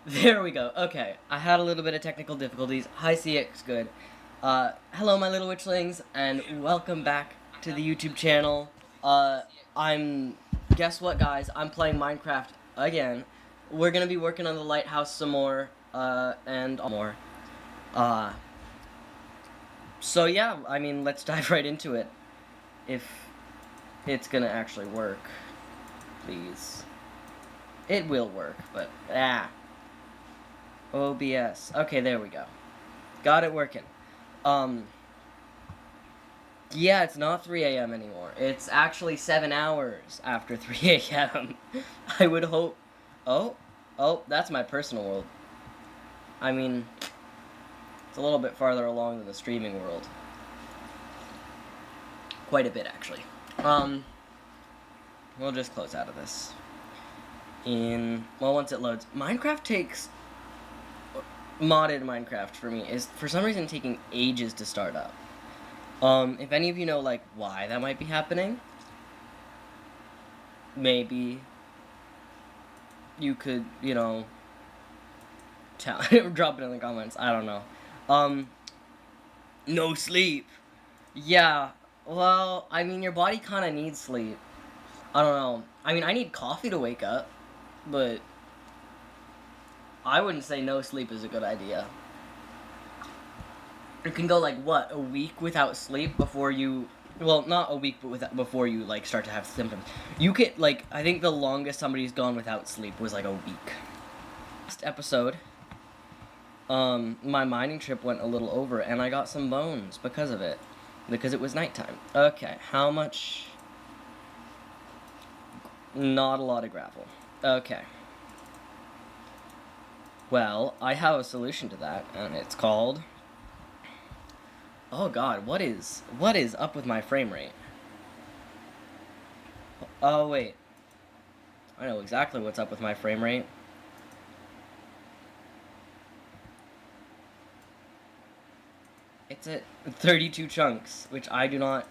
There we go. Okay, I had a little bit of technical difficulties. Hi, CX, good. Hello, my little witchlings, and welcome back to the YouTube channel. Guess what, guys? I'm playing Minecraft again. We're gonna be working on the lighthouse some more, and more. Uh, so yeah, I mean, let's dive right into it. If it's gonna actually work, please. It will work, but, OBS. Okay, there we go. Got it working. Yeah, it's not 3 a.m. anymore. It's actually 7 hours after 3 a.m. I would hope. Oh, that's my personal world. I mean, it's a little bit farther along than the streaming world. Quite a bit, actually. We'll just close out of this. Well, once it loads. Minecraft takes... Modded Minecraft for me is, for some reason, taking ages to start up. If any of you know, like, why that might be happening, maybe you could, you know, drop it in the comments. I don't know. No sleep. Yeah, well, I mean, your body kind of needs sleep. I don't know. I mean, I need coffee to wake up, but I wouldn't say no sleep is a good idea. You can go, like, what, a week without sleep before you... Well, not a week, but before you, like, start to have symptoms. You could, like, I think the longest somebody's gone without sleep was, like, a week. Last episode, my mining trip went a little over, and I got some bones because of it. Because it was nighttime. Okay, how much... Not a lot of gravel. Okay. Well, I have a solution to that, and it's called... Oh god, what is up with my frame rate? Oh wait. I know exactly what's up with my frame rate. It's at 32 chunks, which I do not...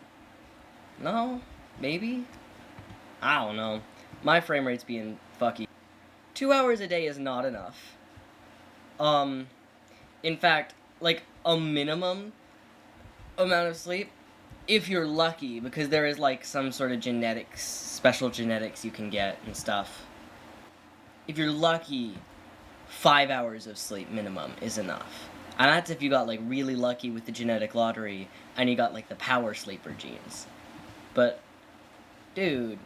No? Maybe? I don't know. My frame rate's being fucky. 2 hours a day is not enough. In fact, like, a minimum amount of sleep, if you're lucky, because there is, like, some sort of special genetics you can get and stuff. If you're lucky, 5 hours of sleep minimum is enough. And that's if you got, like, really lucky with the genetic lottery, and you got, like, the power sleeper genes. But, dude,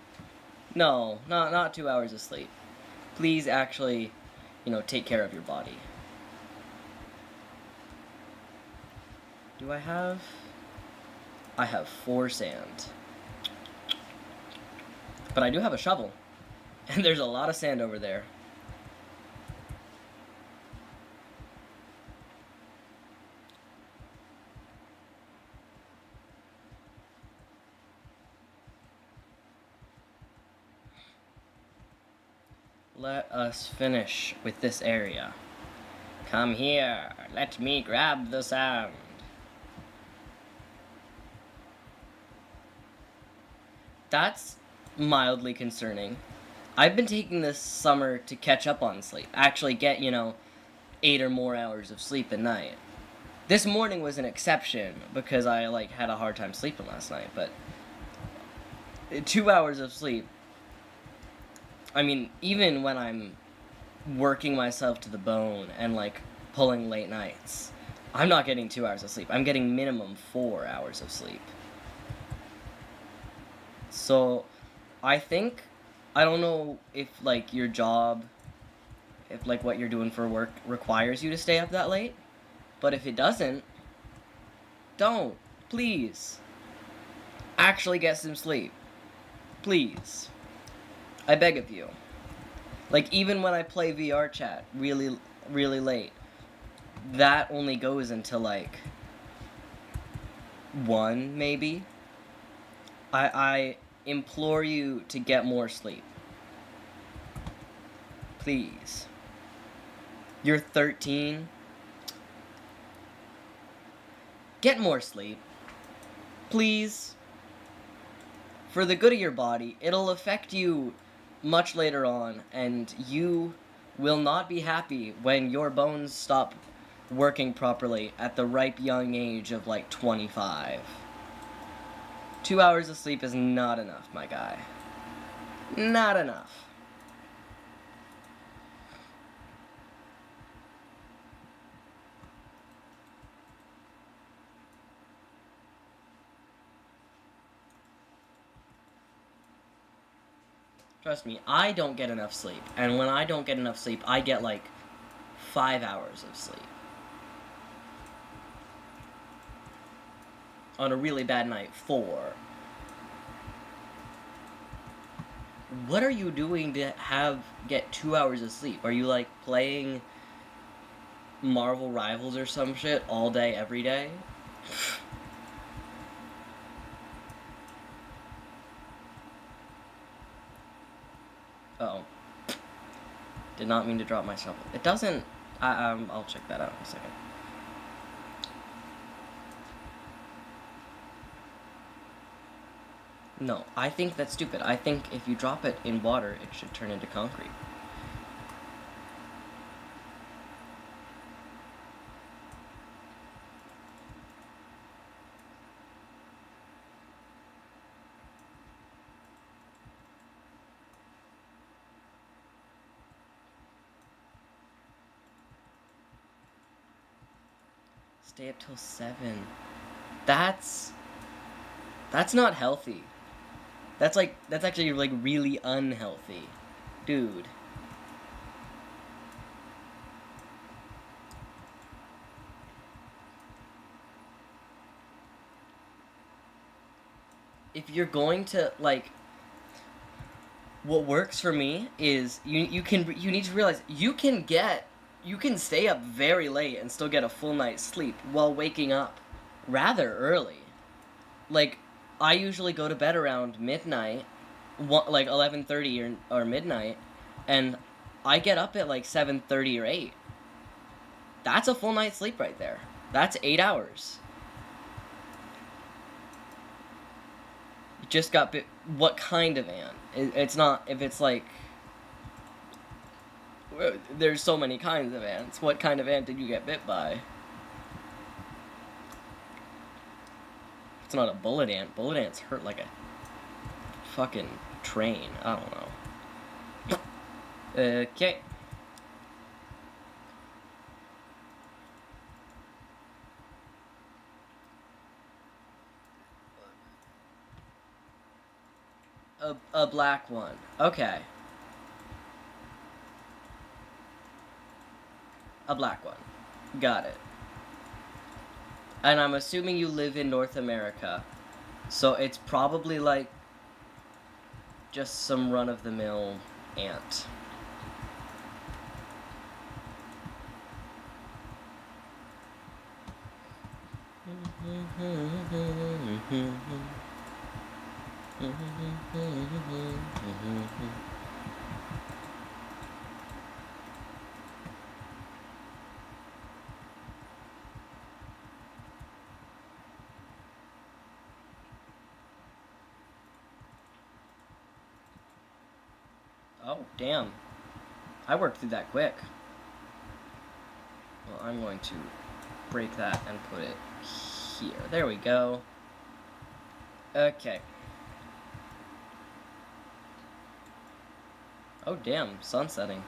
no, not 2 hours of sleep. Please actually, you know, take care of your body. Do I have 4 sand. But I do have a shovel. And there's a lot of sand over there. Let us finish with this area. Come here, let me grab the sand. That's mildly concerning. I've been taking this summer to catch up on sleep. Actually get, you know, 8 or more hours of sleep a night. This morning was an exception because I, like, had a hard time sleeping last night, but 2 hours of sleep. I mean, even when I'm working myself to the bone and, like, pulling late nights, I'm not getting 2 hours of sleep. I'm getting minimum 4 hours of sleep. So, I think, I don't know if, like, your job, if, like, what you're doing for work requires you to stay up that late, but if it doesn't, don't. Please. Actually get some sleep. Please. I beg of you. Like, even when I play VR chat really, really late, that only goes until, like, 1, maybe? I implore you to get more sleep. Please. You're 13. Get more sleep. Please. For the good of your body, it'll affect you much later on, and you will not be happy when your bones stop working properly at the ripe young age of like 25. 2 hours of sleep is not enough, my guy. Not enough. Trust me, I don't get enough sleep. And when I don't get enough sleep, I get like 5 hours of sleep. On a really bad night, 4. What are you doing to get 2 hours of sleep? Are you like playing Marvel Rivals or some shit all day, every day? Uh-oh. Did not mean to drop my shovel. It doesn't... I'll check that out in a second. No, I think that's stupid. I think if you drop it in water, it should turn into concrete. Stay up till 7. That's not healthy. That's actually like really unhealthy. Dude. If you're going to like, what works for me is you need to realize you can stay up very late and still get a full night's sleep while waking up rather early. Like, I usually go to bed around midnight, like 11:30 or midnight, and I get up at like 7:30 or 8. That's a full night's sleep right there. That's 8 hours. You just got bit. What kind of ant? It's not, if it's like, there's so many kinds of ants. What kind of ant did you get bit by? It's not a bullet ant. Bullet ants hurt like a fucking train. I don't know. Okay. A black one. Okay. A black one. Got it. And I'm assuming you live in North America. So it's probably like just some run-of-the-mill ant. Oh, damn. I worked through that quick. Well, I'm going to break that and put it here. There we go. Okay. Oh, damn. Sun setting.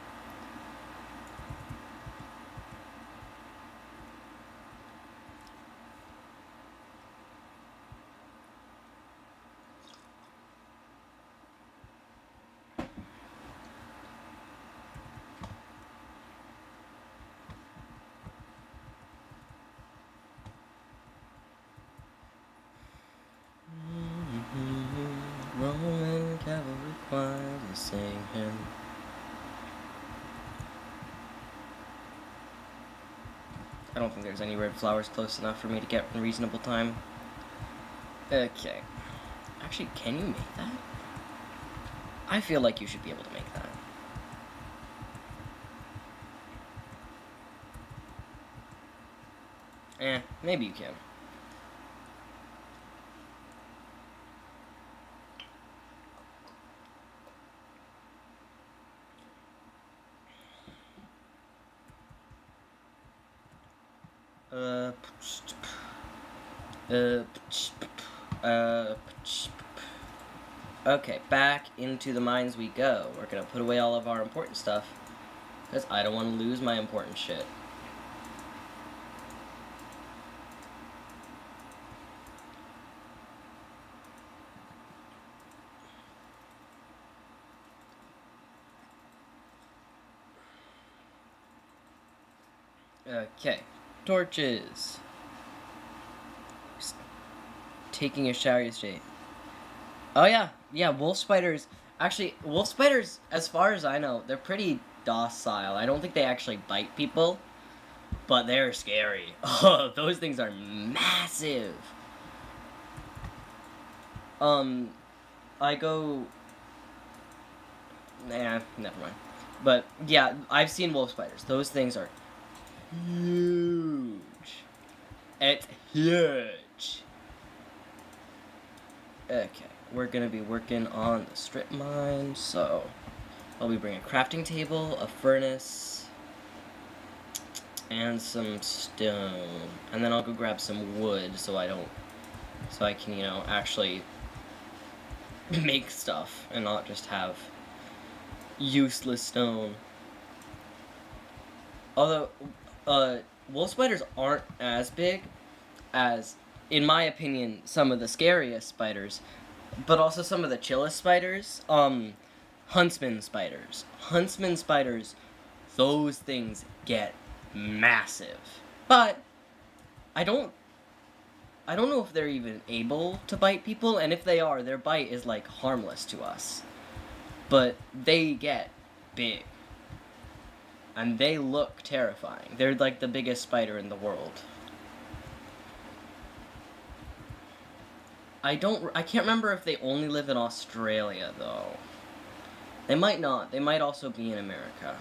Roman cavalry choir to sing him. I don't think there's any red flowers close enough for me to get in reasonable time. Okay. Actually, can you make that? I feel like you should be able to make that. Maybe you can. Uh, uh, uh, okay, back into the mines we go. We're gonna put away all of our important stuff, because I don't want to lose my important shit. Okay, torches. Taking a shower yesterday. Oh yeah, wolf spiders. Actually, wolf spiders, as far as I know, they're pretty docile. I don't think they actually bite people, but they're scary. Oh, those things are massive. I go. Nah, never mind. But yeah, I've seen wolf spiders. Those things are huge. It's huge. Okay, we're gonna be working on the strip mine, so I'll be bringing a crafting table, a furnace, and some stone. And then I'll go grab some wood so I can, actually make stuff and not just have useless stone. Although, wolf spiders aren't as big as, in my opinion, some of the scariest spiders, but also some of the chillest spiders. Huntsman spiders. Huntsman spiders, those things get massive. But I don't know if they're even able to bite people, and if they are, their bite is like harmless to us. But they get big. And they look terrifying. They're like the biggest spider in the world. I can't remember if they only live in Australia, though. They might not. They might also be in America.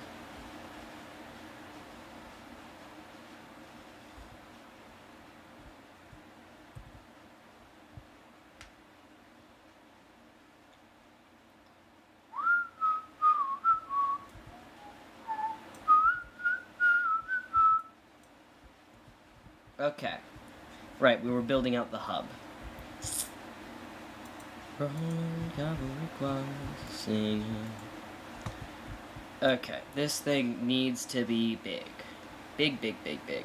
Okay. Right, we were building out the hub. Okay, this thing needs to be big. Big, big, big, big.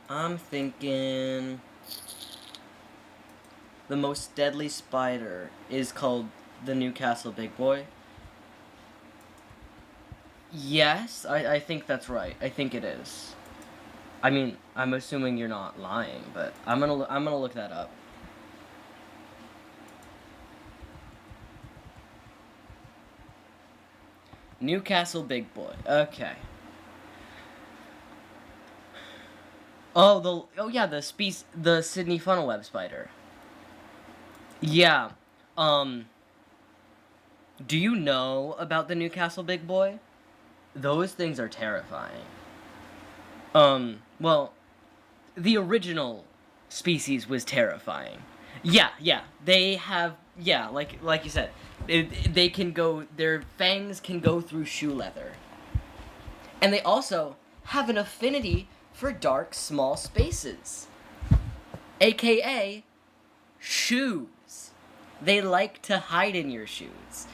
I'm thinking the most deadly spider is called the Newcastle Big Boy. Yes, I think that's right. I think it is. I mean, I'm assuming you're not lying, but I'm gonna look that up. Newcastle Big Boy. Okay. The Sydney funnel web spider. Yeah. Um. Do you know about the Newcastle Big Boy? Those things are terrifying. Well, the original species was terrifying. Yeah. They have, like you said, they can go, their fangs can go through shoe leather. And they also have an affinity for dark, small spaces. AKA, shoes. They like to hide in your shoes.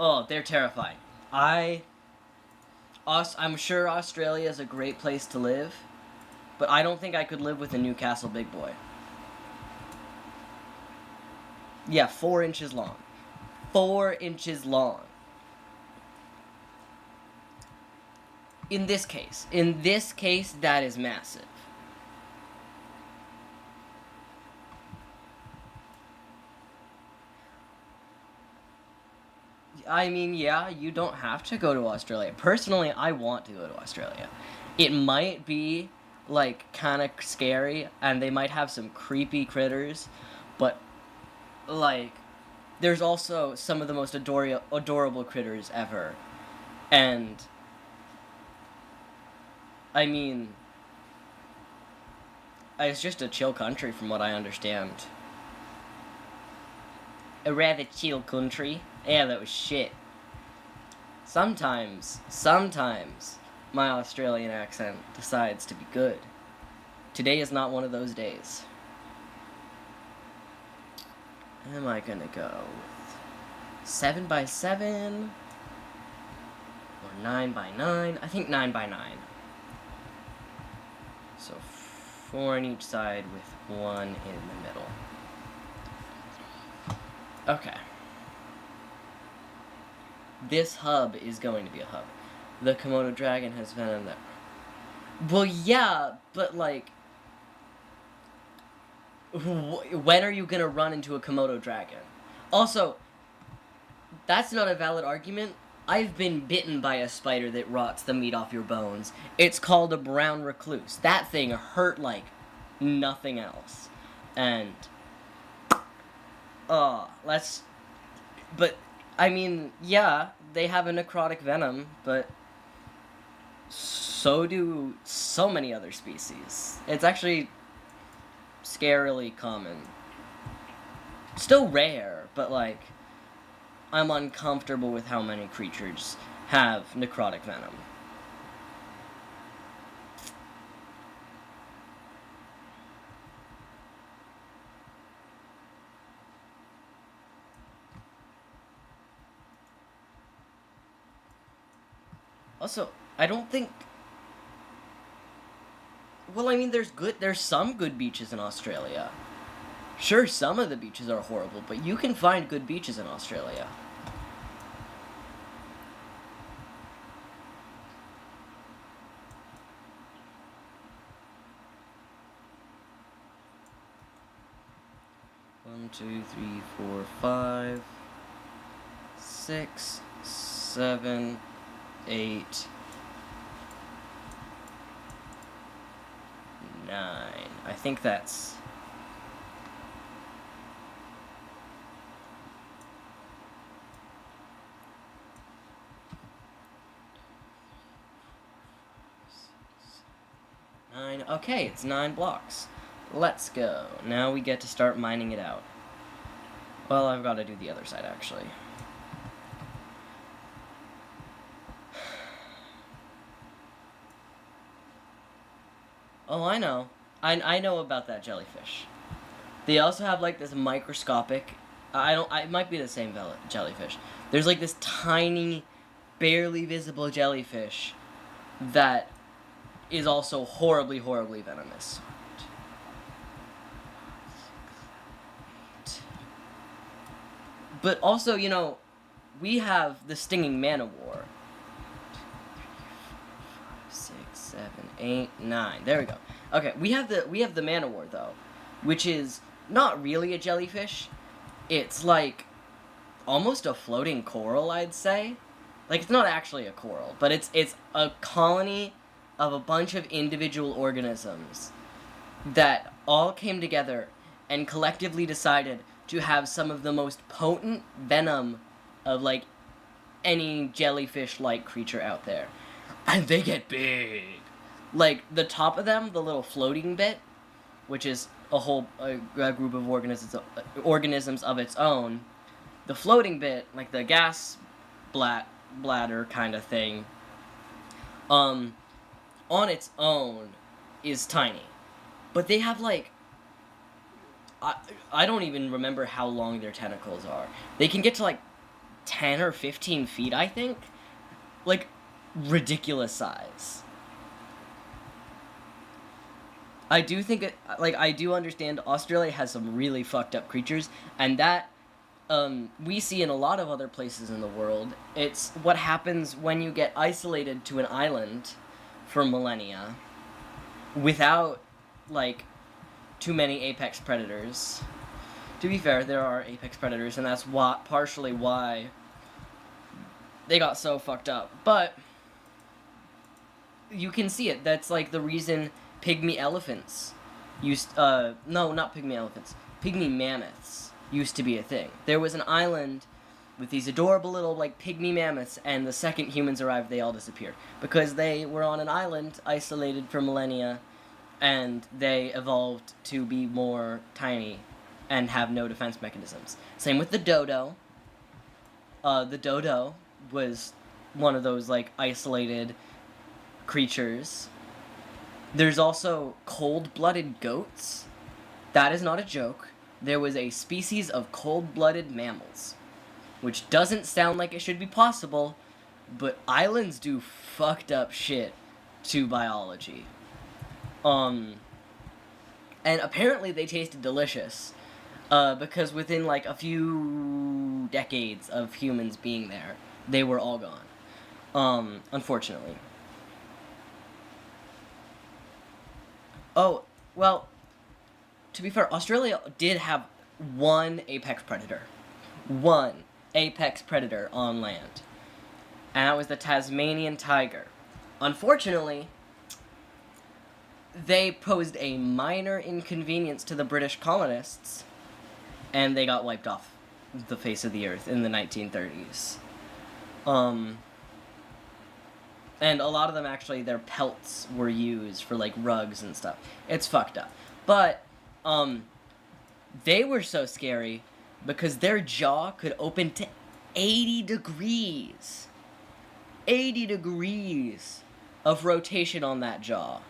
Oh, they're terrifying. I'm sure Australia is a great place to live, but I don't think I could live with a Newcastle Big Boy. Yeah, 4 inches long. 4 inches long. In this case, that is massive. I mean, yeah, you don't have to go to Australia. Personally, I want to go to Australia. It might be, like, kind of scary, and they might have some creepy critters, but, like, there's also some of the most adorable critters ever. And, I mean, it's just a chill country from what I understand. a rather chill country. Yeah, that was shit. Sometimes, my Australian accent decides to be good. Today is not one of those days. Am I gonna go with 7x7 or 9x9? I think 9x9. So 4 on each side with 1 in the middle. Okay. This hub is going to be a hub. The Komodo dragon has venom that... Well, yeah, but like... When are you gonna run into a Komodo dragon? Also, that's not a valid argument. I've been bitten by a spider that rots the meat off your bones. It's called a brown recluse. That thing hurt like nothing else. And... let's... But, I mean, yeah, they have a necrotic venom, but... So do so many other species. It's actually... scarily common. Still rare, but like, I'm uncomfortable with how many creatures have necrotic venom. Also, I don't think... Well, I mean, there's some good beaches in Australia. Sure, some of the beaches are horrible, but you can find good beaches in Australia. One, 2, 3, 4, 5, 6, 7, 8, 9. I think that's... Nine. Okay, it's 9 blocks. Let's go. Now we get to start mining it out. Well, I've got to do the other side, actually. Oh, I know. I know about that jellyfish. They also have, like, this microscopic... it might be the same jellyfish. There's, like, this tiny, barely visible jellyfish that is also horribly, horribly venomous. But also, you know, we have the stinging man-o-war. 6, 7, 8, 9. There we go. Okay, we have the man-o-war though, which is not really a jellyfish. It's like almost a floating coral, I'd say. Like, it's not actually a coral, but it's a colony of a bunch of individual organisms that all came together and collectively decided to have some of the most potent venom of, like, any jellyfish-like creature out there. And they get big. Like, the top of them, the little floating bit, which is a whole group of organisms of its own, the floating bit, like the gas bladder kind of thing, on its own is tiny. But they have, like, I don't even remember how long their tentacles are. They can get to, like, 10 or 15 feet, I think. Like, ridiculous size. I do think I do understand Australia has some really fucked up creatures, and that we see in a lot of other places in the world. It's what happens when you get isolated to an island for millennia without, like, too many apex predators. To be fair, there are apex predators, and that's partially why they got so fucked up. But you can see it. That's, like, the reason pygmy elephants no, not pygmy elephants. Pygmy mammoths used to be a thing. There was an island with these adorable little, like, pygmy mammoths, and the second humans arrived, they all disappeared. Because they were on an island, isolated for millennia, and they evolved to be more tiny and have no defense mechanisms. Same with the dodo. The dodo was one of those, like, isolated creatures. There's also cold-blooded goats. That is not a joke. There was a species of cold-blooded mammals, which doesn't sound like it should be possible, but islands do fucked up shit to biology. And apparently they tasted delicious, because within, like, a few decades of humans being there, they were all gone. Unfortunately. Oh, well, to be fair, Australia did have one apex predator. One apex predator on land. And that was the Tasmanian tiger. Unfortunately, they posed a minor inconvenience to the British colonists, and they got wiped off the face of the earth in the 1930s. And a lot of them, actually, their pelts were used for, like, rugs and stuff. It's fucked up. But, they were so scary because their jaw could open to 80 degrees. 80 degrees of rotation on that jaw.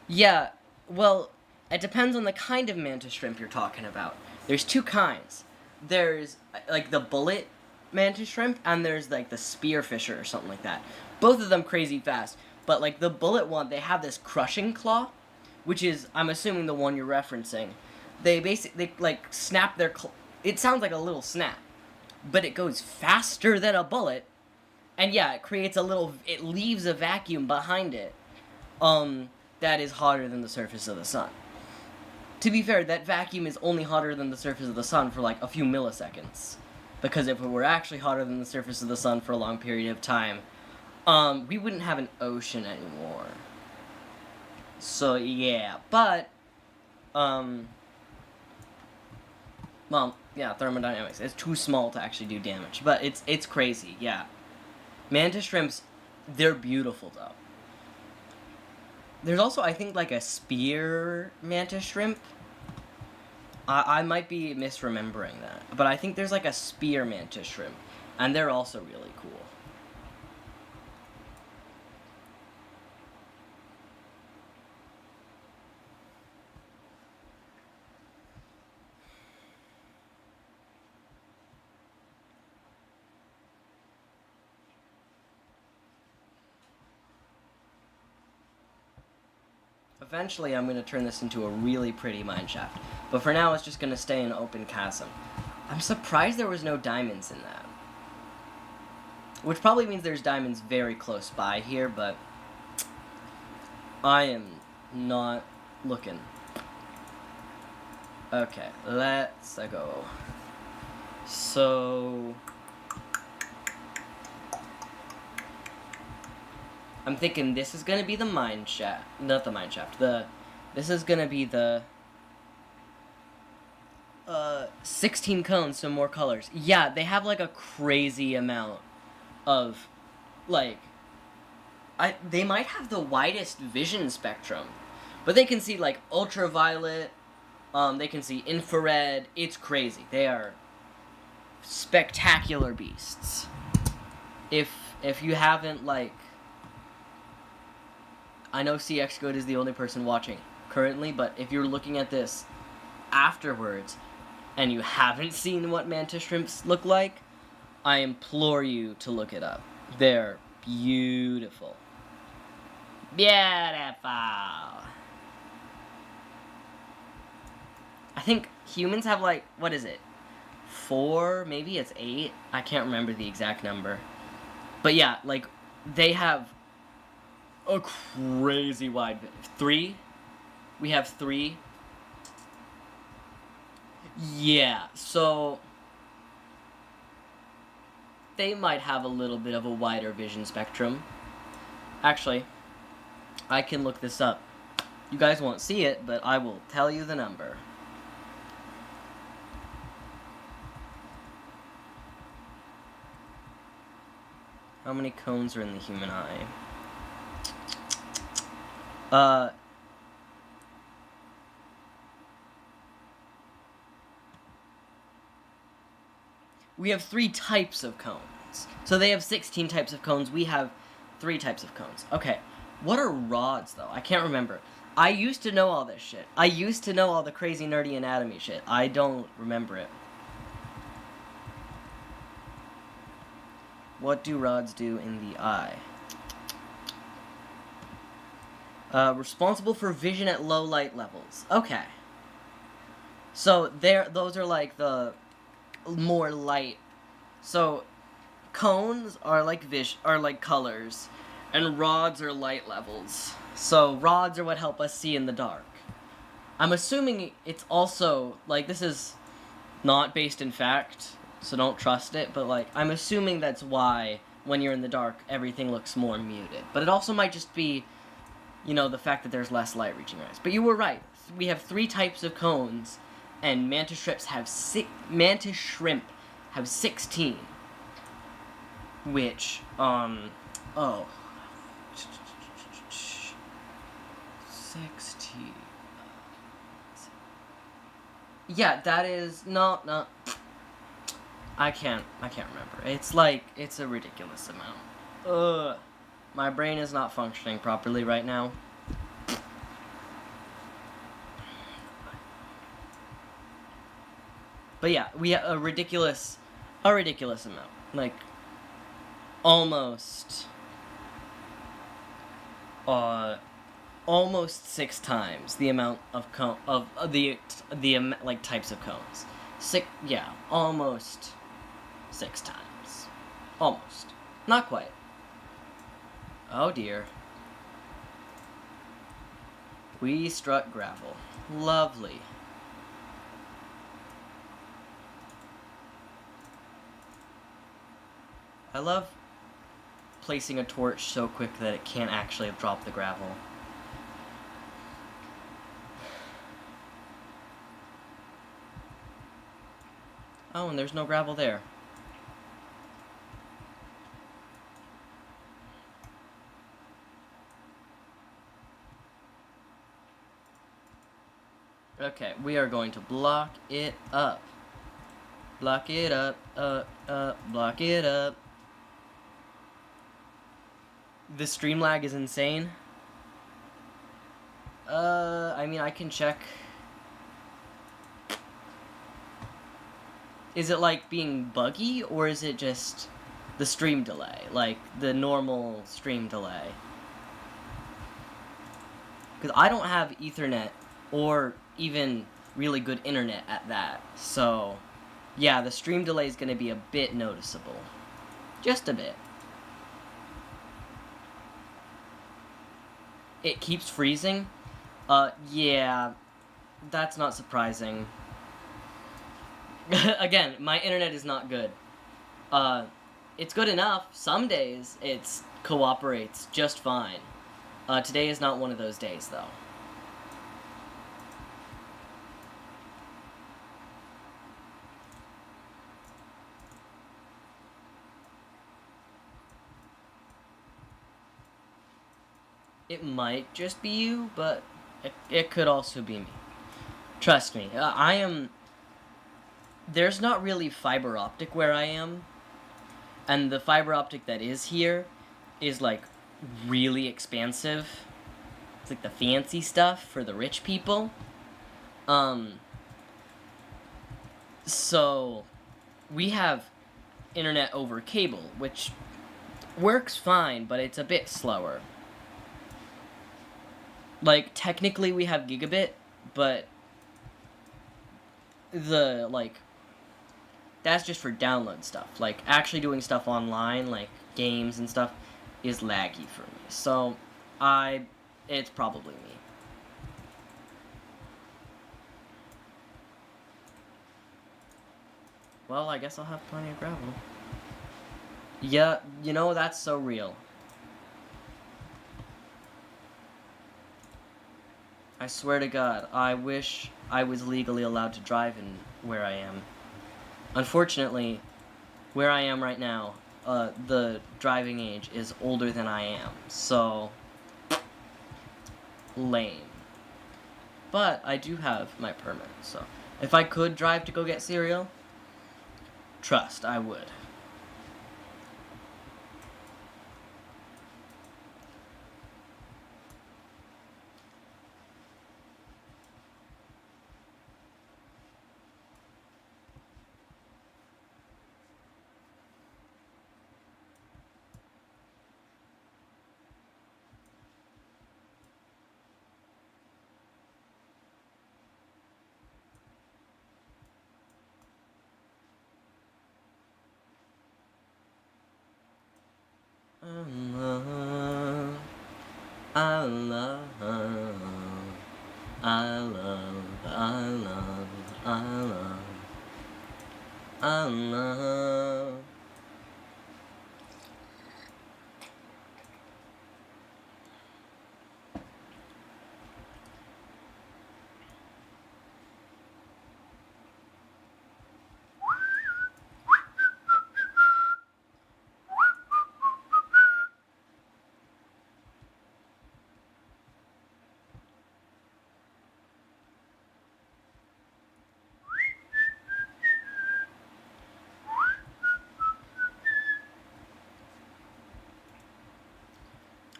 Yeah, well, it depends on the kind of mantis shrimp you're talking about. There's two kinds. There's, like, the bullet mantis shrimp, and there's, like, the spearfisher or something like that. Both of them crazy fast. But, like, the bullet one, they have this crushing claw, which is, I'm assuming, the one you're referencing. They like, snap their it sounds like a little snap, but it goes faster than a bullet, and yeah, it creates it leaves a vacuum behind it, that is hotter than the surface of the sun. To be fair, that vacuum is only hotter than the surface of the sun for, like, a few milliseconds. Because if it were actually hotter than the surface of the sun for a long period of time, we wouldn't have an ocean anymore. So, yeah. But, well, yeah, thermodynamics. It's too small to actually do damage. But it's crazy, yeah. Mantis shrimps, they're beautiful, though. There's also, I think, like, a spear mantis shrimp. I might be misremembering that. But I think there's, like, a spear mantis shrimp. And they're also really cool. Eventually, I'm going to turn this into a really pretty mineshaft. But for now, it's just going to stay an open chasm. I'm surprised there was no diamonds in that. Which probably means there's diamonds very close by here, but I am not looking. Okay, let's go. So I'm thinking this is gonna be the mine shaft, not the mine shaft. This is gonna be the 16 cones, so more colors. Yeah, they have like a crazy amount of, like, they might have the widest vision spectrum, but they can see like ultraviolet. They can see infrared. It's crazy. They are spectacular beasts. If you haven't, like, I know CX Good is the only person watching currently, but if you're looking at this afterwards and you haven't seen what mantis shrimps look like, I implore you to look it up. They're beautiful. Beautiful. I think humans have, like, what is it? 4, maybe it's 8? I can't remember the exact number. But yeah, like, they have a crazy wide... 3? We have 3. Yeah, so they might have a little bit of a wider vision spectrum. Actually, I can look this up. You guys won't see it, but I will tell you the number. How many cones are in the human eye? we have 3 types of cones. So they have 16 types of cones, we have 3 types of cones. Okay, what are rods, though? I can't remember. I used to know all this shit. I used to know all the crazy nerdy anatomy shit. I don't remember it. What do rods do in the eye? Responsible for vision at low light levels. Okay. So those are like the more light. So cones are like colors, and rods are light levels. So rods are what help us see in the dark. I'm assuming it's also like, this is not based in fact, so don't trust it, but like I'm assuming that's why when you're in the dark everything looks more muted. But it also might just be, you know, the fact that there's less light reaching your eyes. But you were right. We have 3 types of cones, and mantis shrimp have 16. Which, 16. Yeah, that is no. I can't remember. It's like, it's a ridiculous amount. Ugh. My brain is not functioning properly right now. But yeah, we have a ridiculous amount. Like, almost 6 times the amount of like types of cones. Almost 6 times. Almost. Not quite. Oh dear. We struck gravel. Lovely. I love placing a torch so quick that it can't actually drop the gravel. Oh, and there's no gravel there. Okay, we are going to block it up. Block it up, block it up. The stream lag is insane. I mean, I can check. Is it like being buggy, or is it just the stream delay? Like, the normal stream delay? Because I don't have Ethernet, or even really good internet at that. So, yeah, the stream delay is going to be a bit noticeable. Just a bit. It keeps freezing? Yeah, that's not surprising. Again, my internet is not good. It's good enough. Some days it cooperates just fine. Today is not one of those days, though. It might just be you, but it could also be me. Trust me, there's not really fiber optic where I am, and the fiber optic that is here is like really expansive. It's like the fancy stuff for the rich people. So we have internet over cable, which works fine, but it's a bit slower. Like, technically we have gigabit, but that's just for download stuff. Like, actually doing stuff online, like games and stuff, is laggy for me. So, it's probably me. Well, I guess I'll have plenty of gravel. Yeah, you know, that's so real. I swear to God, I wish I was legally allowed to drive in where I am. Unfortunately, where I am right now, the driving age is older than I am, so lame. But I do have my permit, so if I could drive to go get cereal, Trust, I would. I love, I love, I love, I love, I love.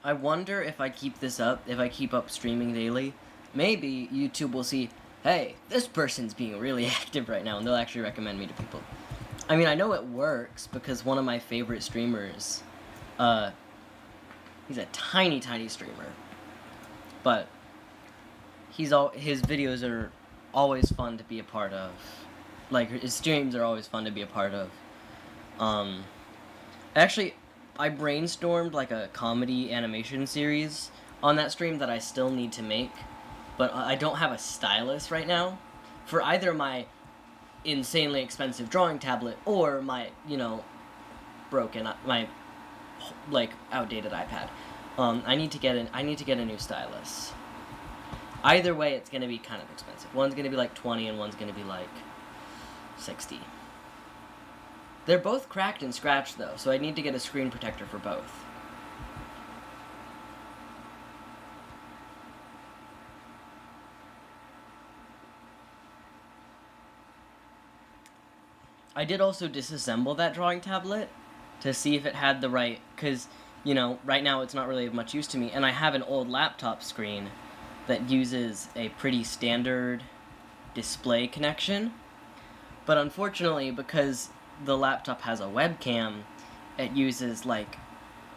I wonder if I keep this up, if I keep up streaming daily, maybe YouTube will see, hey, this person's being really active right now, and they'll actually recommend me to people. I mean, I know it works because one of my favorite streamers, he's a tiny, tiny streamer, but his videos are always fun to be a part of. Like, his streams are always fun to be a part of. Actually, I brainstormed like a comedy animation series on that stream that I still need to make, but I don't have a stylus right now for either my insanely expensive drawing tablet or my, broken, my like outdated iPad. I need to get a new stylus. Either way, it's gonna be kind of expensive. One's gonna be like 20 and one's gonna be like 60. They're both cracked and scratched, though, so I need to get a screen protector for both. I did also disassemble that drawing tablet to see if it had the right... Because, right now it's not really of much use to me, and I have an old laptop screen that uses a pretty standard display connection. But unfortunately, because the laptop has a webcam, it uses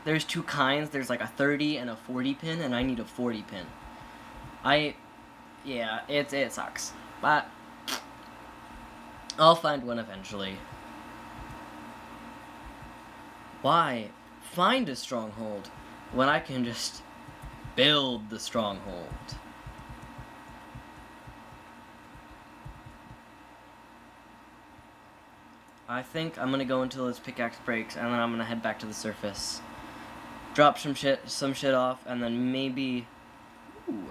there's two kinds. There's like a 30 and a 40 pin, and I need a 40 pin. It sucks, but I'll find one eventually. Why find a stronghold when I can just build the stronghold? I think I'm gonna go until his pickaxe breaks, and then I'm gonna head back to the surface. Drop some shit off, and then maybe... Ooh.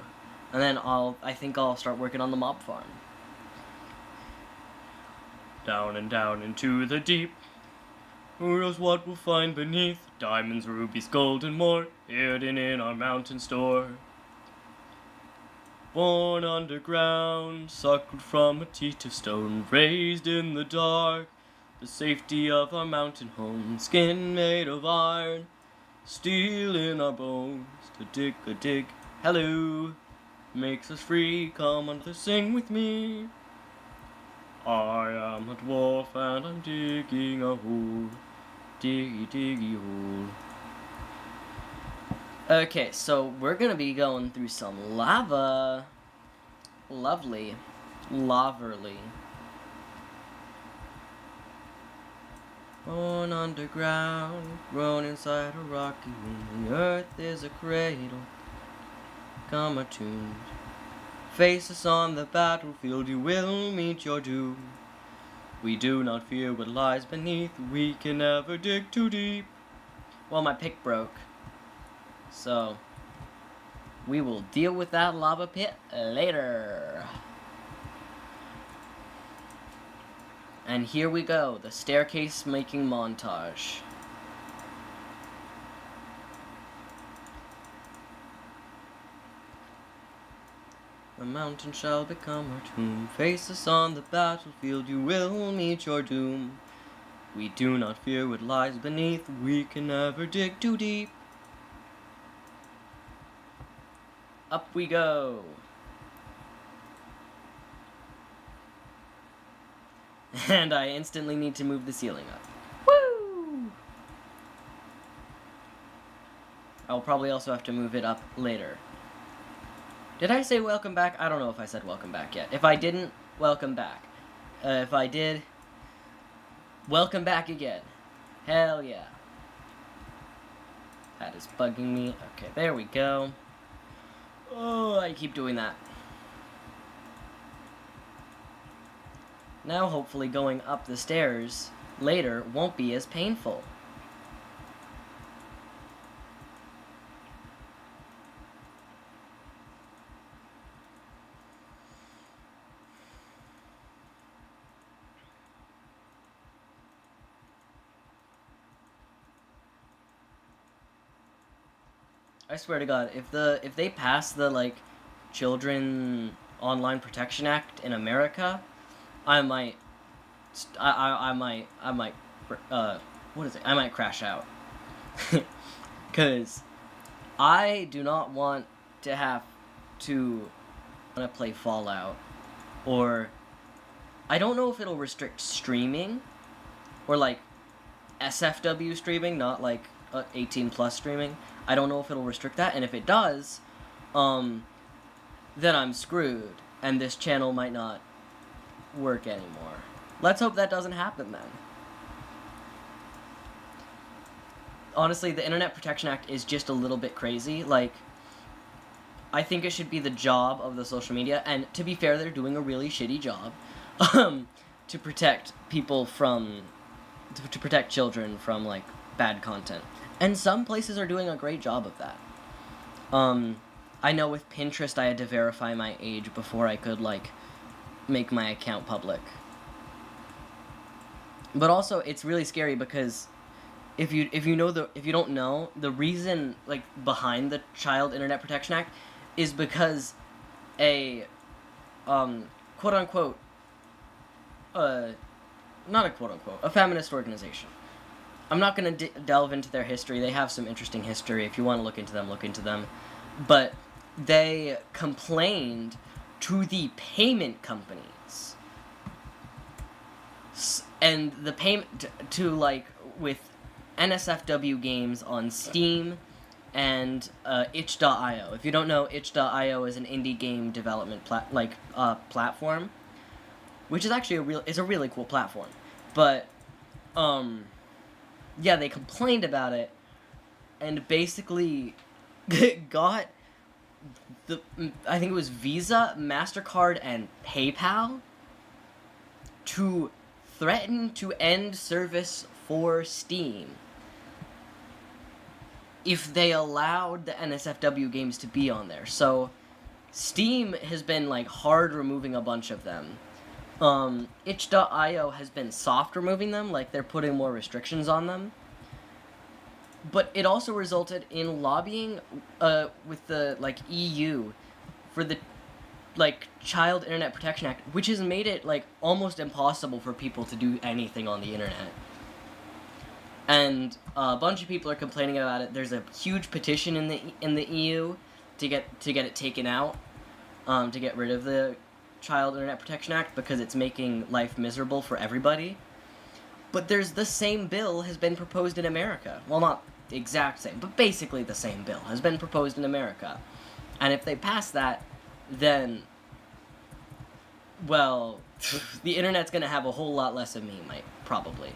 And then I think I'll start working on the mob farm. Down and down into the deep. Who knows what we'll find beneath? Diamonds, rubies, gold, and more, hidden in our mountain store. Born underground, suckled from a teat of stone, raised in the dark, the safety of our mountain home, skin made of iron, steel in our bones, to dig a dig, hello, makes us free, come on to sing with me. I am a dwarf and I'm digging a hole, diggy diggy hole. Okay, so we're gonna be going through some lava. Lovely. Loverly. Born underground, grown inside a rocky womb. The earth is a cradle, come attuned. Face us on the battlefield, you will meet your doom. We do not fear what lies beneath, we can never dig too deep. Well, my pick broke, so we will deal with that lava pit later. And here we go, the staircase making montage. The mountain shall become our tomb. Face us on the battlefield, you will meet your doom. We do not fear what lies beneath. We can never dig too deep. Up we go. And I instantly need to move the ceiling up. Woo! I'll probably also have to move it up later. Did I say welcome back? I don't know if I said welcome back yet. If I didn't, welcome back. If I did, welcome back again. Hell yeah. That is bugging me. Okay, there we go. Oh, I keep doing that. Now hopefully going up the stairs later won't be as painful. I swear to God, if they pass the like Children Online Protection Act in America, I might what is it? I might crash out. Cuz I do not want to have to play Fallout, or I don't know if it'll restrict streaming or like SFW streaming, not like 18 plus streaming. I don't know if it'll restrict that, and if it does, then I'm screwed, and this channel might not work anymore. Let's hope that doesn't happen then. Honestly, the Internet Protection Act is just a little bit crazy. Like, I think it should be the job of the social media, and to be fair, they're doing a really shitty job, to protect people from, to protect children from, like, bad content. And some places are doing a great job of that. I know with Pinterest I had to verify my age before I could, like, make my account public. But also, it's really scary because if you don't know, the reason, like, behind the Child Internet Protection Act is because a, quote-unquote, not a quote-unquote, a feminist organization. I'm not going to delve into their history. They have some interesting history. If you want to look into them, look into them. But they complained to the payment companies. And the payment to, like, with NSFW games on Steam and itch.io. If you don't know, itch.io is an indie game development platform, which is actually it's a really cool platform. But yeah, they complained about it and basically got I think it was Visa, MasterCard, and PayPal to threaten to end service for Steam if they allowed the NSFW games to be on there. So Steam has been, like, hard removing a bunch of them. Itch.io has been soft removing them, like they're putting more restrictions on them. But it also resulted in lobbying with the, like, EU for the, like, Child Internet Protection Act, which has made it, like, almost impossible for people to do anything on the internet. And a bunch of people are complaining about it. There's a huge petition in the EU to get it taken out, to get rid of the Child Internet Protection Act because it's making life miserable for everybody. But there's the same bill has been proposed in America. Well, not the exact same, but basically the same bill has been proposed in America. And if they pass that, then, well, the internet's gonna have a whole lot less of me, probably.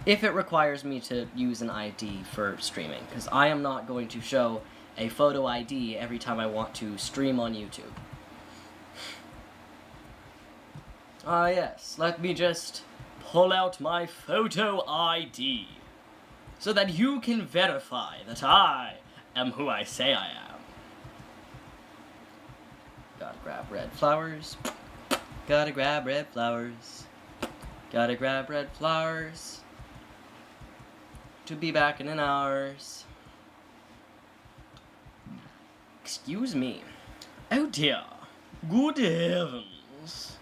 If it requires me to use an ID for streaming, because I am not going to show a photo ID every time I want to stream on YouTube. Ah yes, let me just pull out my photo ID, so that you can verify that I am who I say I am. Gotta grab red flowers. Gotta grab red flowers. Gotta grab red flowers. To be back in an hours. Excuse me. Oh dear. Good heavens.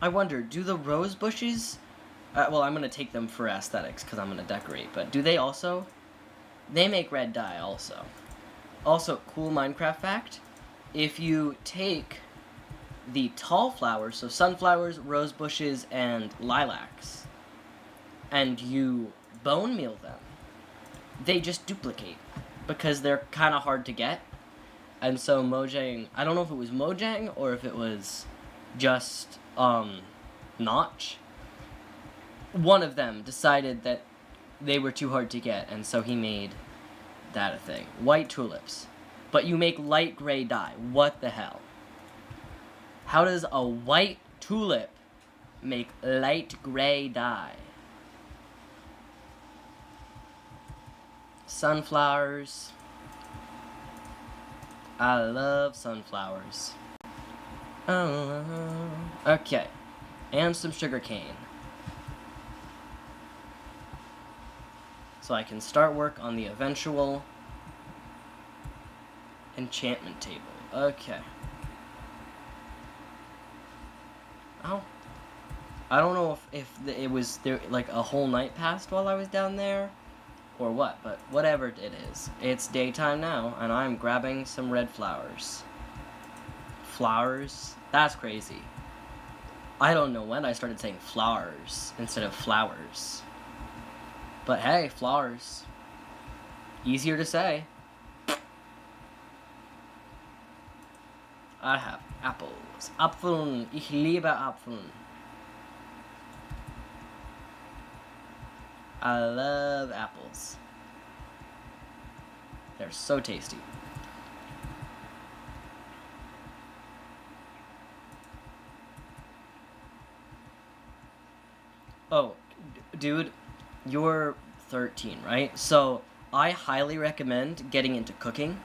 I wonder, do the rose bushes... well, I'm going to take them for aesthetics because I'm going to decorate, but do they also... They make red dye also. Also, cool Minecraft fact, if you take the tall flowers, so sunflowers, rose bushes, and lilacs, and you bone meal them, they just duplicate because they're kind of hard to get. And so Mojang, I don't know if it was Mojang or if it was just Notch, one of them decided that they were too hard to get, and so he made that a thing. White tulips. But you make light gray dye. What the hell? How does a white tulip make light gray dye? Sunflowers. I love sunflowers. Oh, okay. And some sugar cane. So I can start work on the eventual enchantment table. Okay. Oh. I don't know if it was there like a whole night passed while I was down there or what, but whatever it is. It's daytime now, and I'm grabbing some red flowers. Flowers? That's crazy. I don't know when I started saying flowers instead of flowers. But hey, flowers. Easier to say. I have apples. Apfeln. Ich liebe Apfeln. I love apples. They're so tasty. Oh, dude, you're 13, right? So I highly recommend getting into cooking.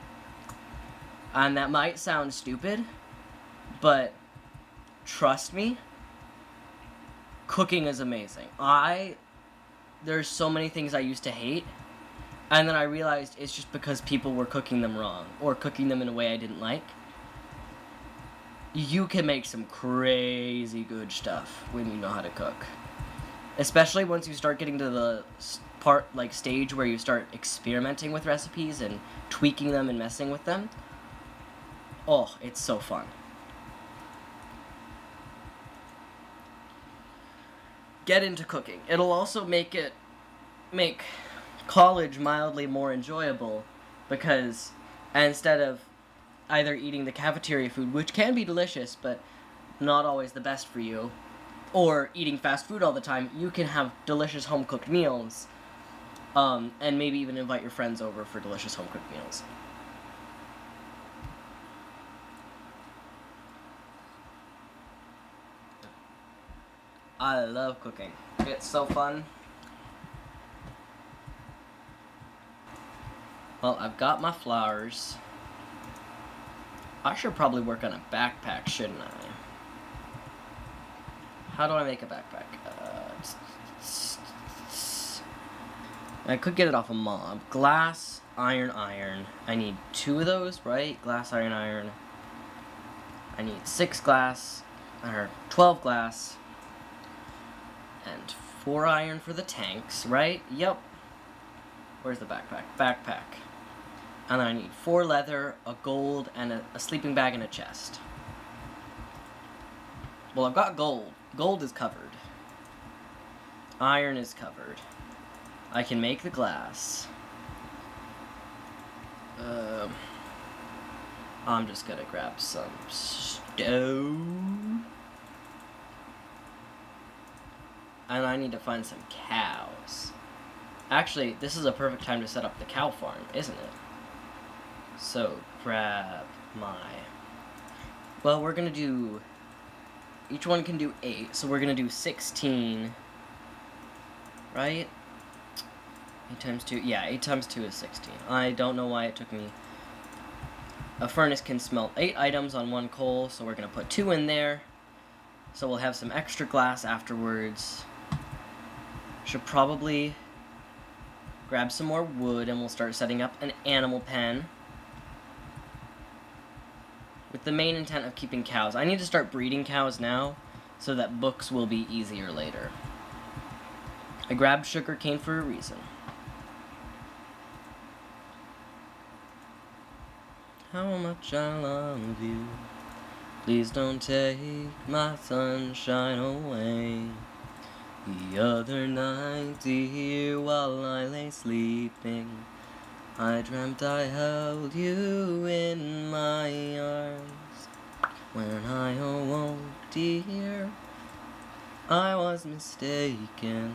And that might sound stupid, but trust me, cooking is amazing. There's so many things I used to hate, and then I realized it's just because people were cooking them wrong, or cooking them in a way I didn't like. You can make some crazy good stuff when you know how to cook. Especially once you start getting to the stage where you start experimenting with recipes and tweaking them and messing with them. Oh, it's so fun. Get into cooking. It'll also make college mildly more enjoyable, because instead of either eating the cafeteria food, which can be delicious but not always the best for you, or eating fast food all the time, you can have delicious home-cooked meals, and maybe even invite your friends over for delicious home-cooked meals. I love cooking. It's so fun. Well, I've got my flowers. I should probably work on a backpack, shouldn't I? How do I make a backpack? I could get it off a mob. Glass, iron, iron. I need 2 of those, right? Glass, iron, iron. I need 6 glass, or 12 glass. And 4 iron for the tanks, right? Yep. Where's the backpack? Backpack. And then I need 4 leather, a gold, and a sleeping bag and a chest. Well, I've got gold. Gold is covered. Iron is covered. I can make the glass. I'm just gonna grab some stone. And I need to find some cows. Actually, this is a perfect time to set up the cow farm, isn't it? So, grab my... Well, we're gonna do... Each one can do 8, so we're gonna do 16. Right? 8 times 2... Yeah, 8 times 2 is 16. I don't know why it took me... A furnace can smelt 8 items on 1 coal, so we're gonna put 2 in there. So we'll have some extra glass afterwards. Should probably grab some more wood, and we'll start setting up an animal pen with the main intent of keeping cows. I need to start breeding cows now, so that books will be easier later. I grabbed sugarcane for a reason. How much I love you. Please don't take my sunshine away. The other night, dear, while I lay sleeping, I dreamt I held you in my arms. When I awoke, dear, I was mistaken.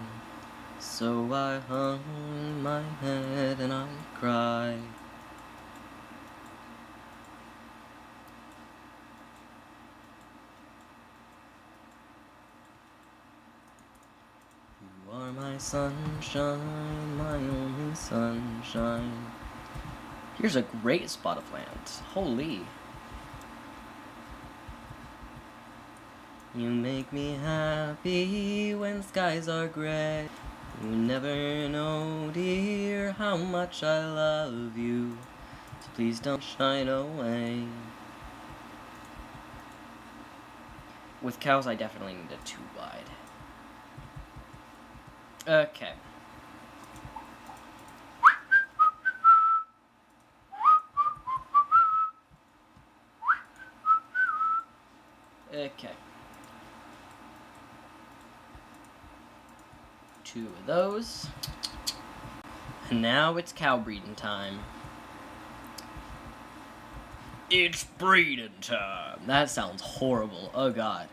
So I hung my head and I cried. You are my sunshine, my only sunshine. Here's a great spot of land. Holy. You make me happy when skies are gray. You never know, dear, how much I love you. So please don't shine away. With cows, I definitely need a 2 wide. Okay. Okay. 2 of those. And now it's cow breeding time. It's breeding time. That sounds horrible. Oh god.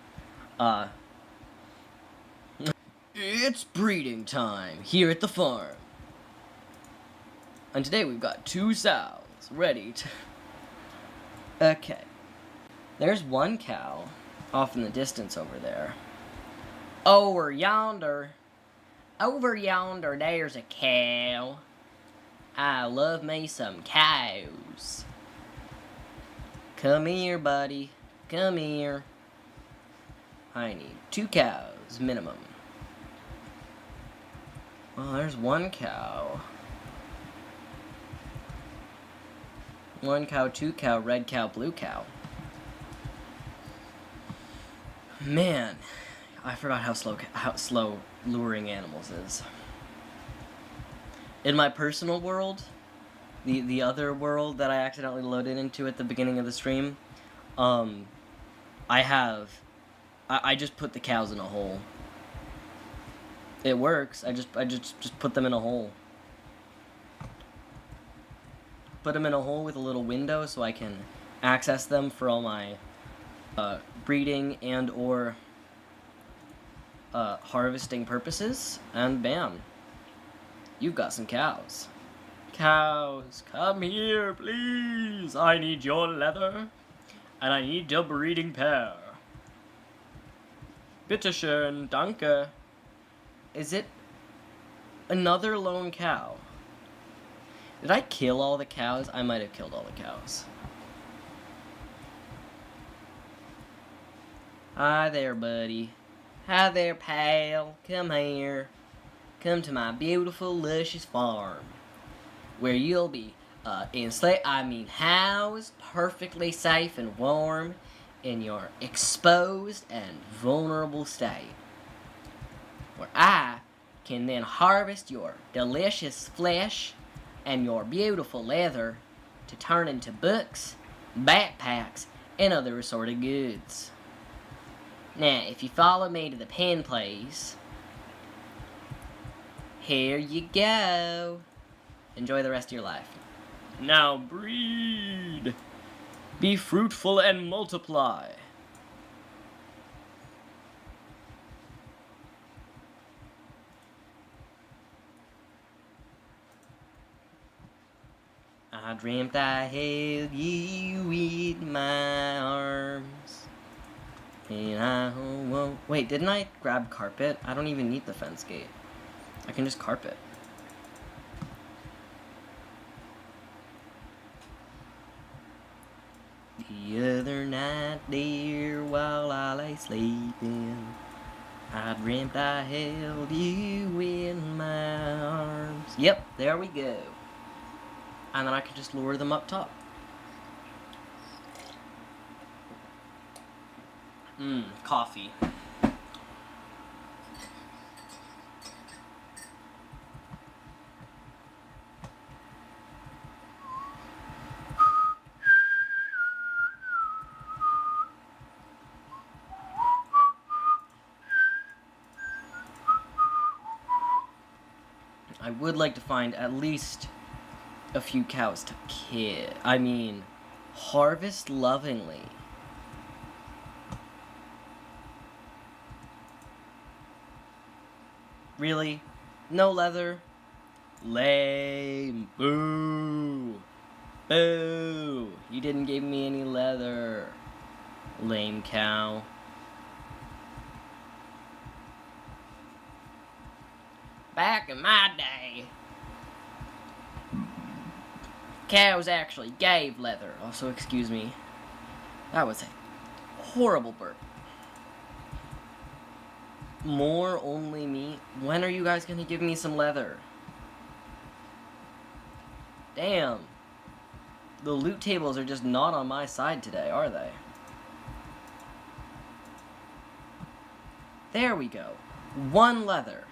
It's breeding time here at the farm. And today we've got 2 sows ready to... Okay. There's 1 cow off in the distance over there. Over yonder. Over yonder, there's a cow. I love me some cows. Come here, buddy. Come here. I need 2 cows, minimum. Well, there's 1 cow. 1 cow, 2 cow, red cow, blue cow. Man, I forgot how slow luring animals is. In my personal world, the other world that I accidentally loaded into at the beginning of the stream, I just put the cows in a hole. It works. I just put them in a hole. Put them in a hole with a little window so I can access them for all my breeding and or harvesting purposes, and bam, you've got some cows. Cows, come here, please. I need your leather, and I need your breeding pair. Bitteschön, danke. Is it another lone cow? Did I kill all the cows? I might have killed all the cows. Hi there, buddy. Hi there, pal. Come here. Come to my beautiful, luscious farm, where you'll be housed perfectly safe and warm in your exposed and vulnerable state, where I can then harvest your delicious flesh and your beautiful leather to turn into books, backpacks, and other assorted goods. Now, if you follow me to the pen, please, here you go. Enjoy the rest of your life. Now breed. Be fruitful and multiply. I dreamt I held you in my arms. And I won't... Wait, didn't I grab carpet? I don't even need the fence gate. I can just carpet. The other night, dear, while I lay sleeping, I dreamt I held you in my arms. Yep, there we go. And then I can just lure them up top. Coffee. I would like to find at least a few cows to kill. I mean, harvest lovingly. Really? No leather? Lame. Boo. Boo. You didn't give me any leather. Lame cow. Back in my day, cows actually gave leather. Also, excuse me. That was a horrible burp. More only meat? When are you guys gonna give me some leather? Damn. The loot tables are just not on my side today, are they? There we go. 1 leather.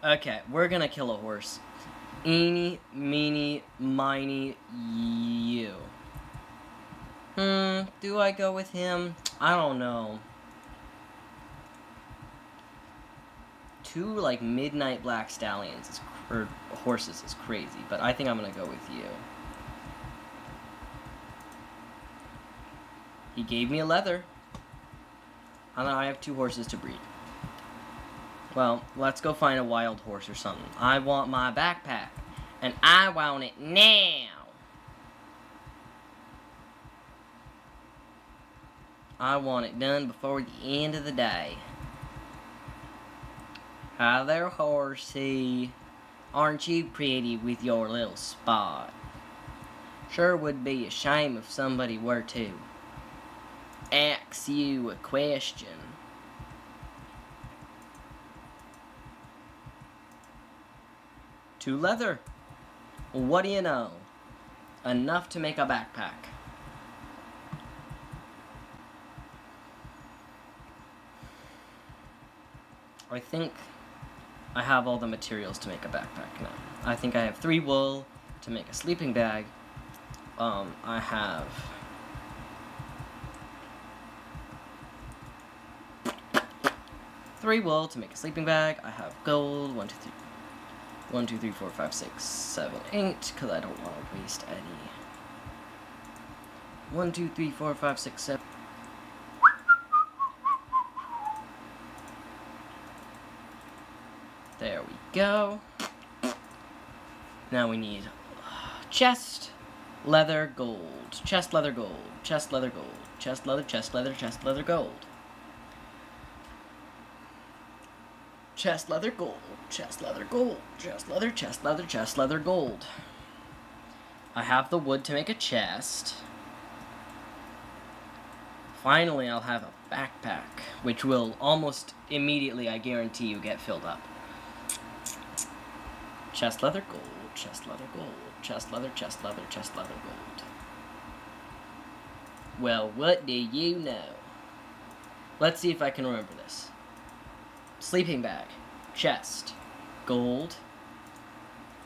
Okay, we're gonna kill a horse. Eeny, meeny, miny, you. Do I go with him? I don't know. 2, like, midnight black stallions, or horses is crazy, but I think I'm gonna go with you. He gave me a leather. And I have 2 horses to breed. Well, let's go find a wild horse or something. I want my backpack. And I want it now. I want it done before the end of the day. Hi there, horsey. Aren't you pretty with your little spot? Sure would be a shame if somebody were to ask you a question. Two leather. What do you know? Enough to make a backpack. I think I have all the materials to make a backpack now. I think I have 3 wool to make a sleeping bag. I have 3 wool to make a sleeping bag. I have gold. 1, 2, 3. 1, 2, 3, 4, 5, 6, 7, 8. Because I don't want to waste any. 1, 2, 3, 4, 5, 6, 7. There we go. Now we need chest, leather, gold. Chest, leather, gold. Chest, leather, gold. Chest, leather, chest, leather, chest, leather, gold. Chest, leather, gold. Chest, leather, gold. Chest, leather, chest, leather, chest, leather, gold. I have the wood to make a chest. Finally, I'll have a backpack, which will almost immediately, I guarantee you, get filled up. Chest, leather, gold. Chest, leather, gold. Chest, leather, chest, leather, chest, leather, gold. Well, what do you know? Let's see if I can remember this. Sleeping bag. Chest. Gold.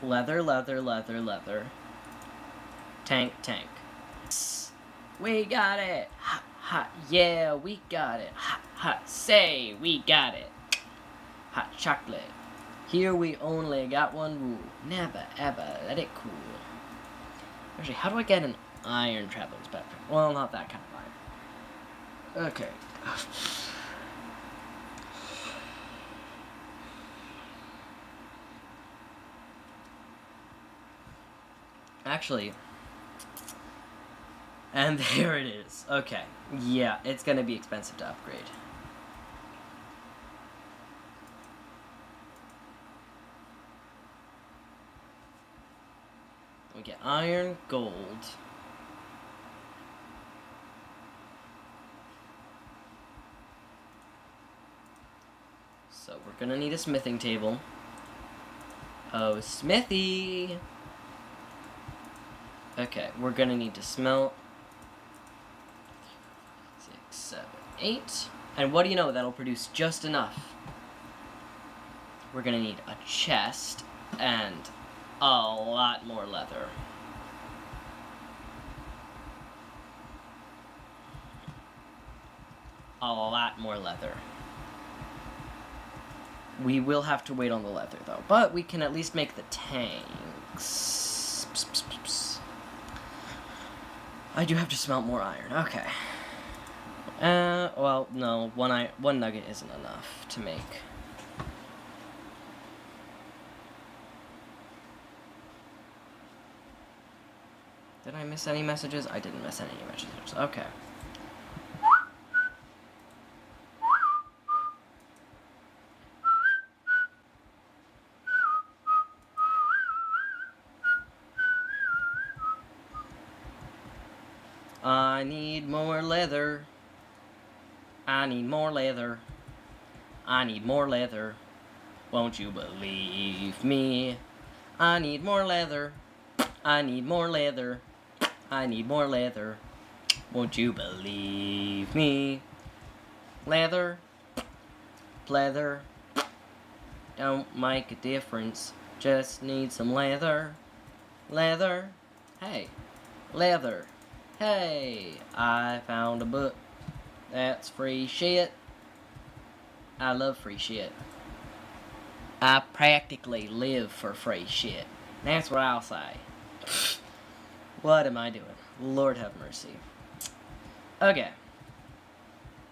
Leather, leather, leather, leather. Tank, tank. We got it! Ha, ha, yeah, we got it. Ha, ha, say, we got it. Hot chocolate. Here we only got one rule. Never, ever let it cool. Actually, how do I get an iron traveler's backpack? Well, not that kind of iron. Okay. Actually, and there it is. Okay. Yeah, it's gonna be expensive to upgrade. We get iron, gold. So we're gonna need a smithing table. Oh, smithy! Okay, we're gonna need to smelt 6, 7, 8. And what do you know? That'll produce just enough. We're gonna need a chest and a lot more leather. A lot more leather. We will have to wait on the leather, though. But we can at least make the tanks. Psst, psst, psst, psst. I do have to smelt more iron. Okay. Well, no. One nugget isn't enough to make. Did I miss any messages? I didn't miss any messages. Okay. I need more leather. I need more leather. I need more leather. Won't you believe me? I need more leather. I need more leather. I need more leather. Won't you believe me? Leather. Leather. Don't make a difference. Just need some leather. Leather. Hey. Leather. Hey. I found a book. That's free shit. I love free shit. I practically live for free shit. That's what I'll say. What am I doing? Lord have mercy. Okay.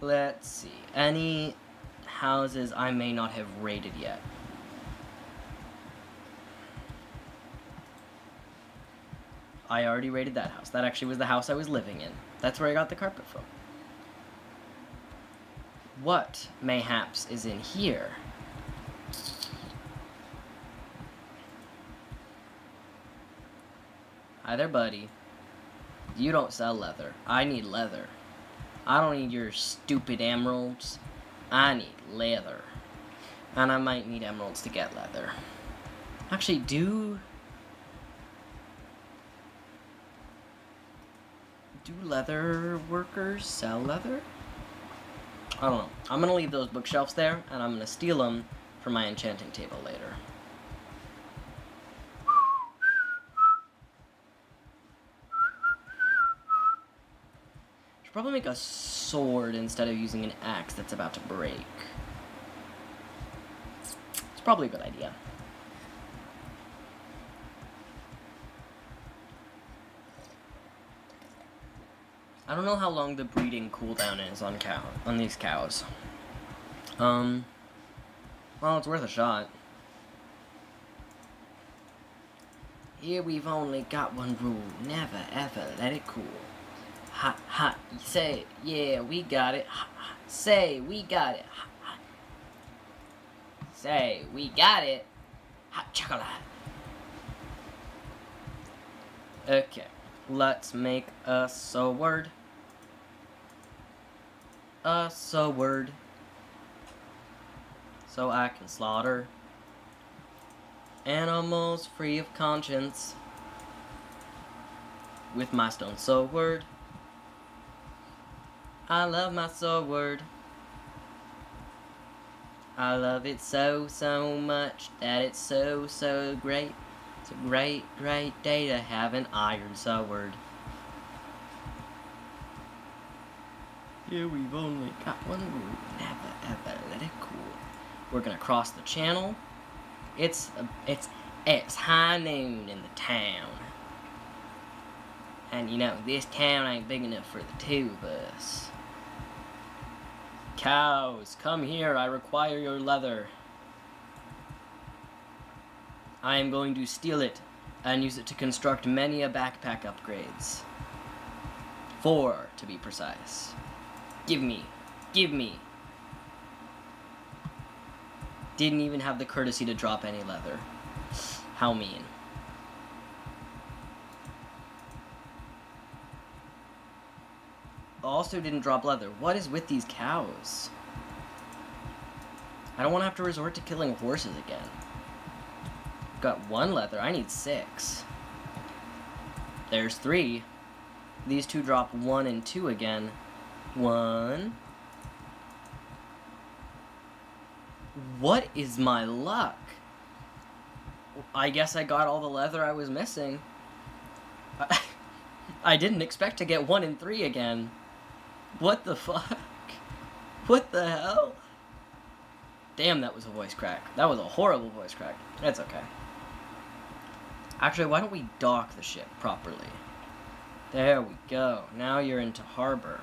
Let's see. Any houses I may not have raided yet. I already raided that house. That actually was the house I was living in. That's where I got the carpet from. What, mayhaps, is in here? Hi there, buddy. You don't sell leather. I need leather. I don't need your stupid emeralds. I need leather. And I might need emeralds to get leather. Actually, do leather workers sell leather? I don't know. I'm gonna leave those bookshelves there, and I'm gonna steal them for my enchanting table later. Should probably make a sword instead of using an axe that's about to break. It's probably a good idea. I don't know how long the breeding cooldown is on these cows. Well, it's worth a shot. Here we've only got one rule: never ever let it cool. Ha ha, say, yeah, we got it. Ha, ha, say, we got it. Ha, ha. Say, we got it. Hot chocolate. Okay, let's make a sword. A sword. So I can slaughter animals free of conscience with my stone sword. I love my sword. I love it so, so much that it's so, so great. It's a great, great day to have an iron sword. Yeah, we've only got one rule: never ever let it cool. We're gonna cross the channel. It's high noon in the town. And you know, this town ain't big enough for the two of us. Cows, come here, I require your leather. I am going to steal it and use it to construct many a backpack upgrades. 4, to be precise. Give me. Give me. Didn't even have the courtesy to drop any leather. How mean. Also didn't drop leather. What is with these cows? I don't want to have to resort to killing horses again. Got 1 leather. I need 6. There's 3. These 2 drop 1 and 2 again. 1. What is my luck? I guess I got all the leather I was missing. I didn't expect to get 1 and 3 again. What the fuck? What the hell? Damn, that was a voice crack. That was a horrible voice crack. That's okay. Actually, why don't we dock the ship properly? There we go. Now you're into harbor.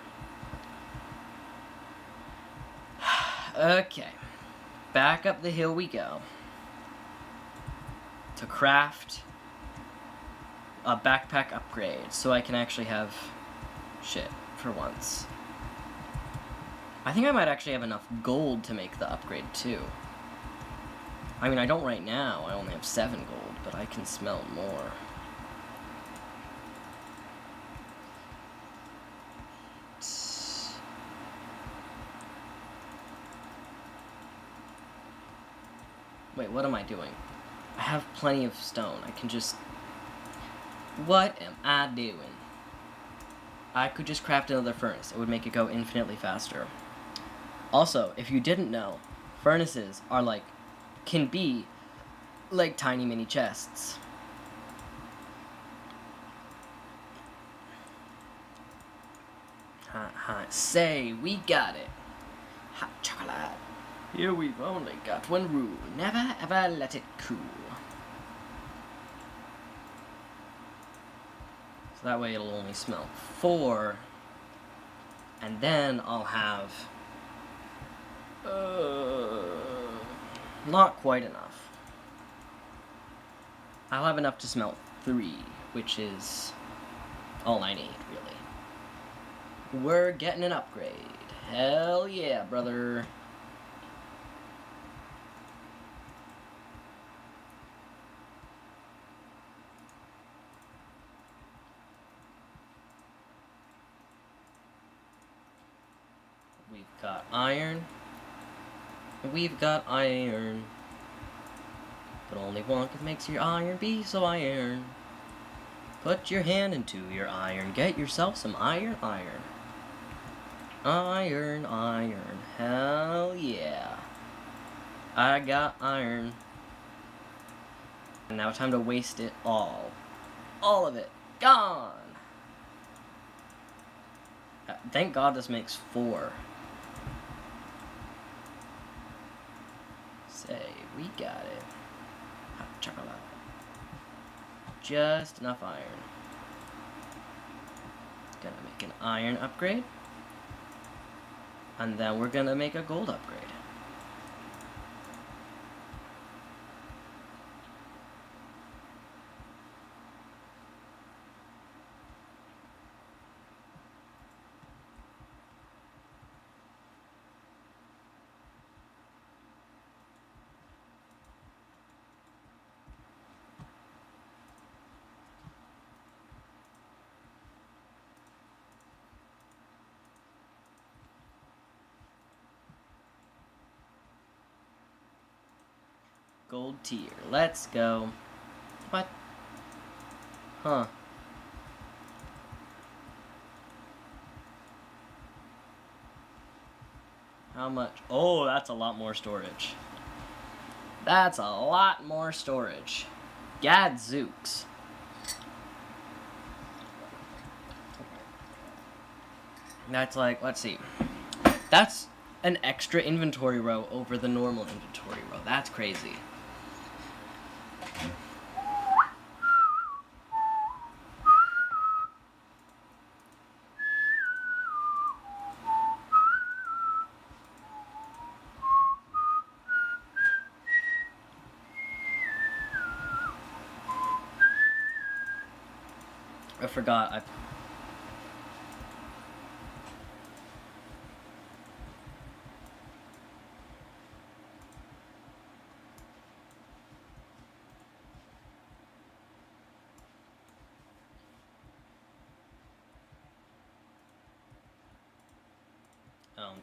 Okay. Back up the hill we go. To craft a backpack upgrade, so I can actually have shit for once. I think I might actually have enough gold to make the upgrade too. I mean, I don't right now. I only have 7 gold, but I can smell more. Wait, what am I doing? I have plenty of stone. I can just... What am I doing? I could just craft another furnace. It would make it go infinitely faster. Also, if you didn't know, furnaces are like... can be like tiny mini chests. Say, we got it. Hot chocolate. Here we've only got one rule. Never ever let it cool. So that way it'll only smell 4. And then I'll have... not quite enough. I'll have enough to smelt 3, which is all I need, really. We're getting an upgrade. Hell yeah, brother. We've got iron. We've got iron. But only one makes your iron be so iron. Put your hand into your iron. Get yourself some iron. Iron. Hell yeah. I got iron. And now time to waste it all. All of it. Gone. Thank God this makes 4. Say, we got it. Hot chocolate. Just enough iron. Gonna make an iron upgrade. And then we're gonna make a gold upgrade. Gold tier. Let's go. What? Huh. How much? Oh, that's a lot more storage. That's a lot more storage. Gadzooks. That's like, let's see. That's an extra inventory row over the normal inventory row. That's crazy. I forgot.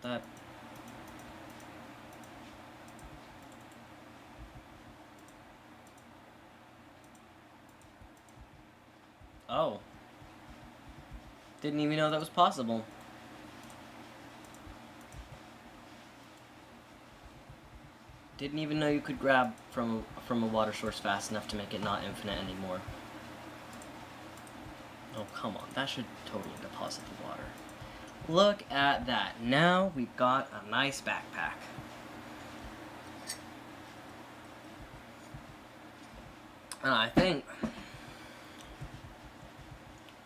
That. Oh. Didn't even know that was possible. Didn't even know you could grab from a water source fast enough to make it not infinite anymore. Oh, come on. That should totally deposit the water. Look at that. Now we've got a nice backpack. And I think...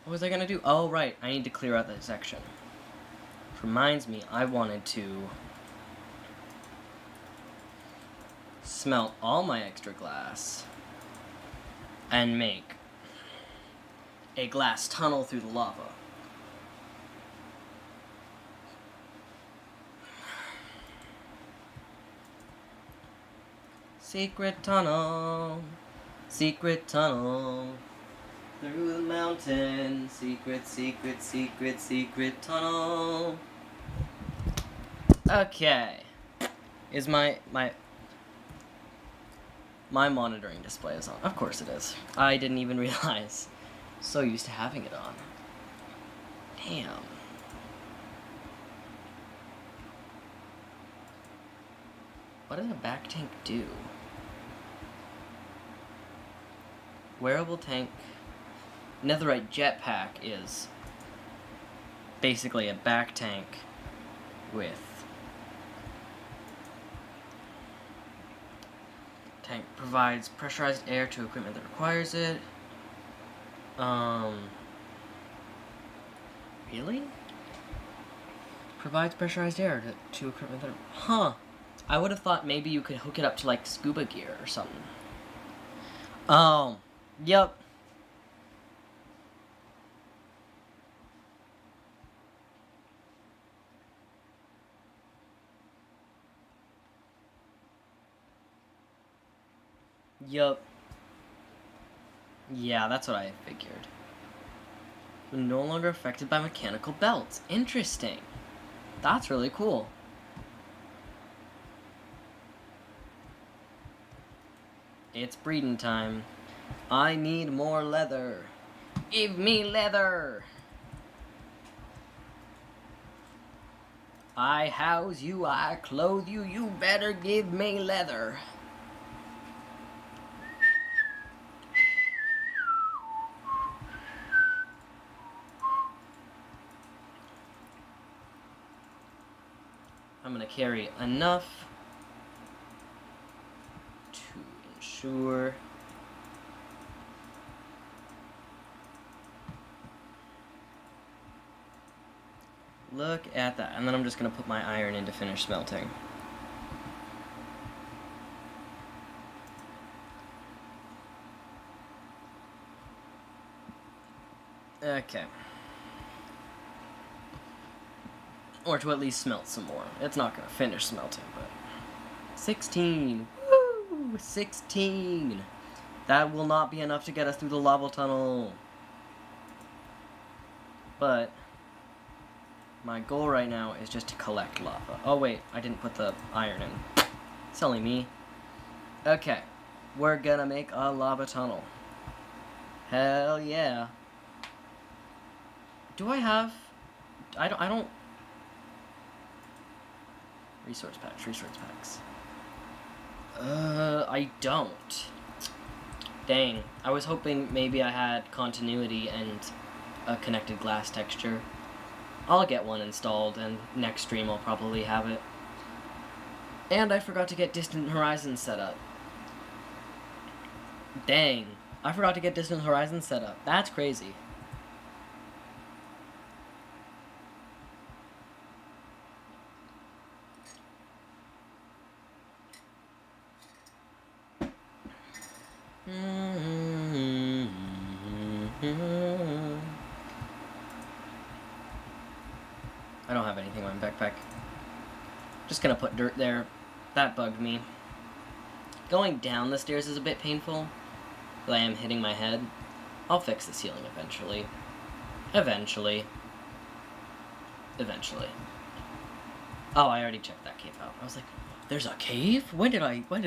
What was I gonna do? Oh, right. I need to clear out that section. Which reminds me, I wanted to smelt all my extra glass and make a glass tunnel through the lava. Secret tunnel, through the mountain, secret tunnel. Okay, is my monitoring display is on? Of course it is. I didn't even realize. So used to having it on. Damn. What does a back tank do? Wearable tank. Netherite jetpack is basically a back tank with tank provides pressurized air to equipment that requires it. Really? Provides pressurized air to equipment that... Huh. I would have thought maybe you could hook it up to, like, scuba gear or something. Yep. Yup. Yeah, that's what I figured. We're no longer affected by mechanical belts. Interesting. That's really cool. It's breeding time. I need more leather. Give me leather. I house you, I clothe you, you better give me leather. I'm gonna carry enough to ensure look at that. And then I'm just gonna put my iron in to finish smelting. Okay. Or to at least smelt some more. It's not gonna finish smelting, but 16. Woo! 16. That will not be enough to get us through the lava tunnel. But my goal right now is just to collect lava. Oh wait, I didn't put the iron in. Silly me. Okay. We're gonna make a lava tunnel. Hell yeah. Do I have... I don't... Resource packs. I don't. Dang. I was hoping maybe I had continuity and a connected glass texture. I'll get one installed, and next stream I'll probably have it. And I forgot to get Distant Horizons set up. Dang. I forgot to get Distant Horizons set up. That's crazy. I don't have anything in my backpack. Just gonna put dirt there. That bugged me. Going down the stairs is a bit painful, but I am hitting my head. I'll fix the ceiling eventually. Eventually. Oh, I already checked that cave out. I was like, there's a cave? When did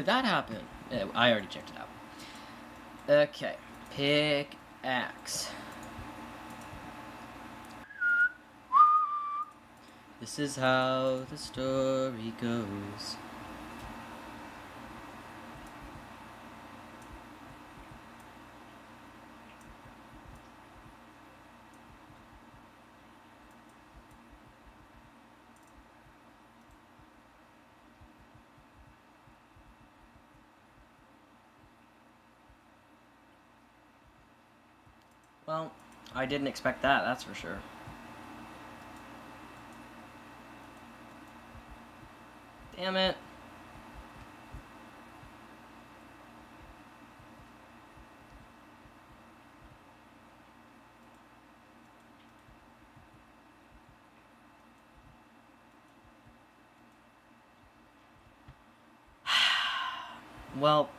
that happen? I already checked it out. Okay. Pickaxe. This is how the story goes. Well, I didn't expect that, that's for sure. Damn it. Well,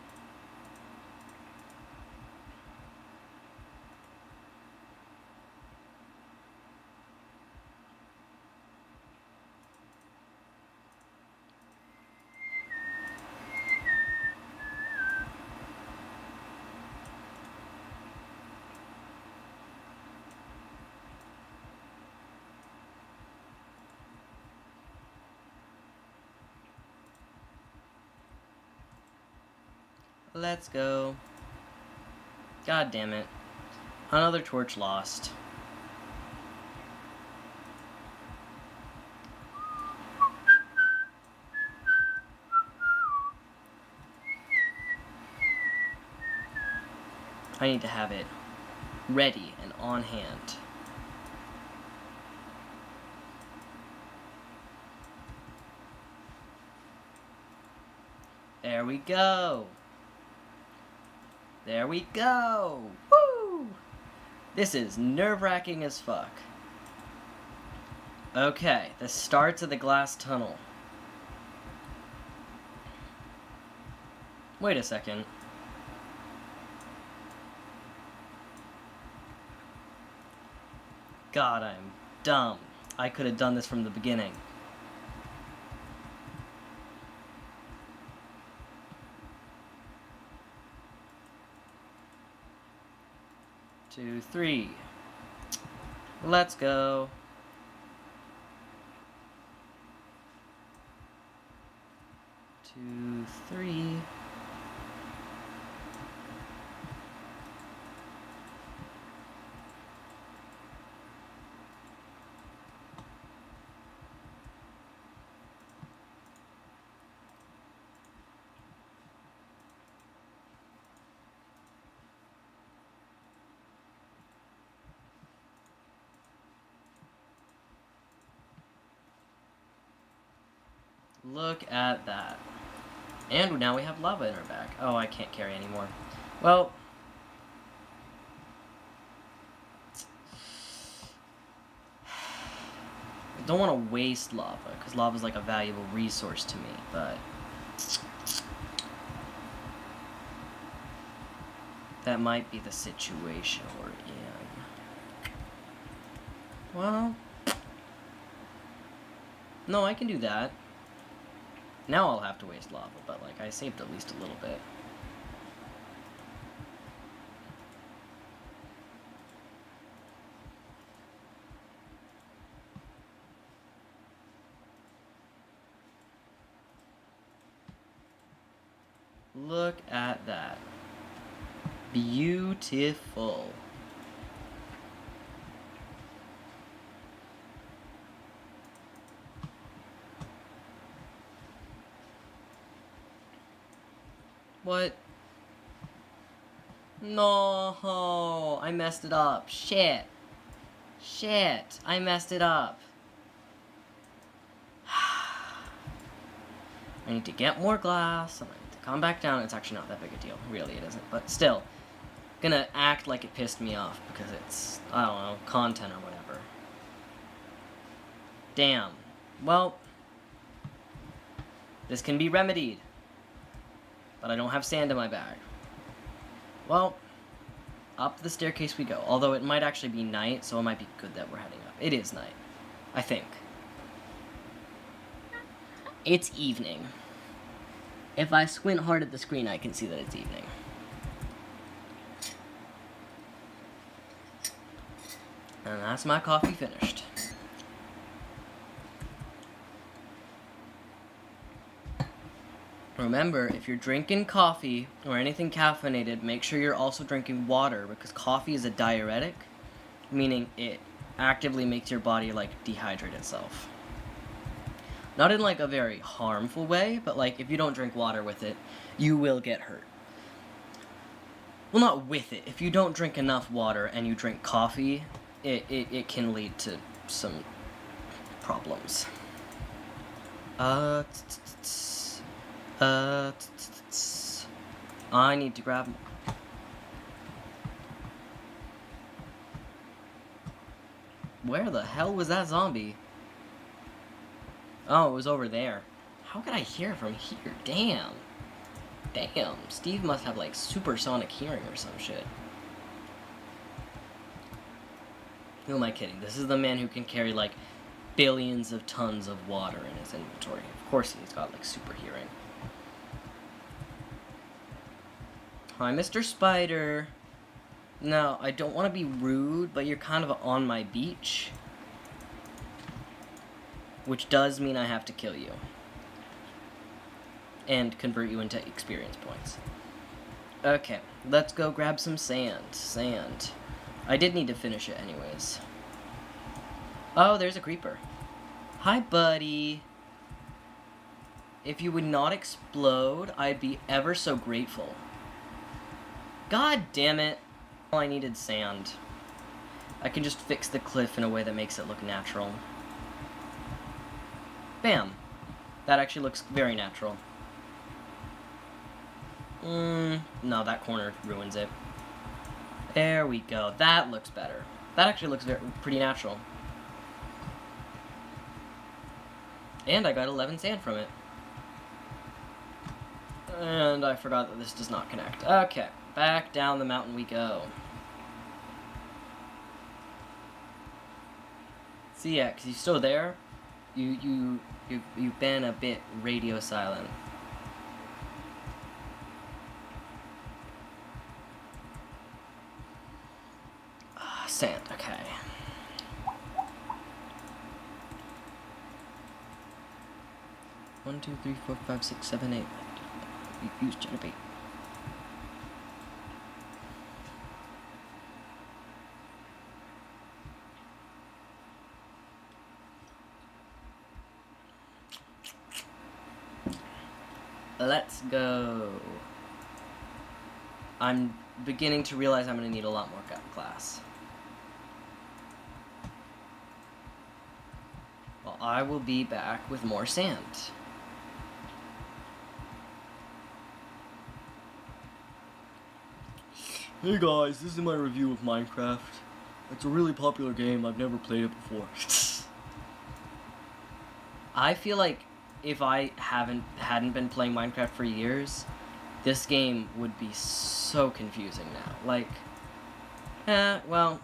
let's go. God damn it. Another torch lost. I need to have it ready and on hand. There we go. There we go. Woo! This is nerve-wracking as fuck. Okay, the starts of the glass tunnel. Wait a second. God, I'm dumb. I could have done this from the beginning. Two, three. Let's go. Two, three. Look at that. And now we have lava in our bag. Oh, I can't carry anymore. Well, I don't want to waste lava, because lava is like a valuable resource to me, but that might be the situation we're in. Well, no, I can do that. Now I'll have to waste lava, but like I saved at least a little bit. Look at that. Beautiful. What? No, I messed it up. Shit. Shit, I messed it up. I need to get more glass, and I need to come back down. It's actually not that big a deal. Really, it isn't. But still, gonna act like it pissed me off because it's, I don't know, content or whatever. Damn. Well, this can be remedied. But I don't have sand in my bag. Well, up the staircase we go. Although it might actually be night, so it might be good that we're heading up. It is night, I think. It's evening. If I squint hard at the screen, I can see that it's evening. And that's my coffee finished. Remember, if you're drinking coffee or anything caffeinated, make sure you're also drinking water, because coffee is a diuretic, meaning it actively makes your body, like, dehydrate itself. Not in, like, a very harmful way, but, like, if you don't drink water with it, you will get hurt. well, not with it. If you don't drink enough water and you drink coffee, it can lead to some problems. I need to grab... Where the hell was that zombie? Oh, it was over there. How could I hear from here? Damn. Damn. Steve must have, like, supersonic hearing or some shit. Who am I kidding? This is the man who can carry, like, billions of tons of water in his inventory. Of course he's got, like, super hearing. Hi, Mr. Spider. No, I don't want to be rude, but you're kind of on my beach. Which does mean I have to kill you. And convert you into experience points. Okay, let's go grab some sand. Sand. I did need to finish it anyways. Oh, there's a creeper. Hi, buddy. If you would not explode, I'd be ever so grateful. God damn it. I needed sand. I can just fix the cliff in a way that makes it look natural. Bam. That actually looks very natural. No, that corner ruins it. There we go. That looks better. That actually looks pretty natural. And I got 11 sand from it. And I forgot that this does not connect. Okay, back down the mountain we go. See, yeah, because you're still there. You've been a bit radio silent. Sand, okay. One, two, three, four, five, six, seven, eight. Use Jitterbait. Let's go. I'm beginning to realize I'm going to need a lot more glass. Well, I will be back with more sand. Hey guys, this is my review of Minecraft. It's a really popular game. I've never played it before. I feel like if I hadn't been playing Minecraft for years, this game would be so confusing now. Like, well,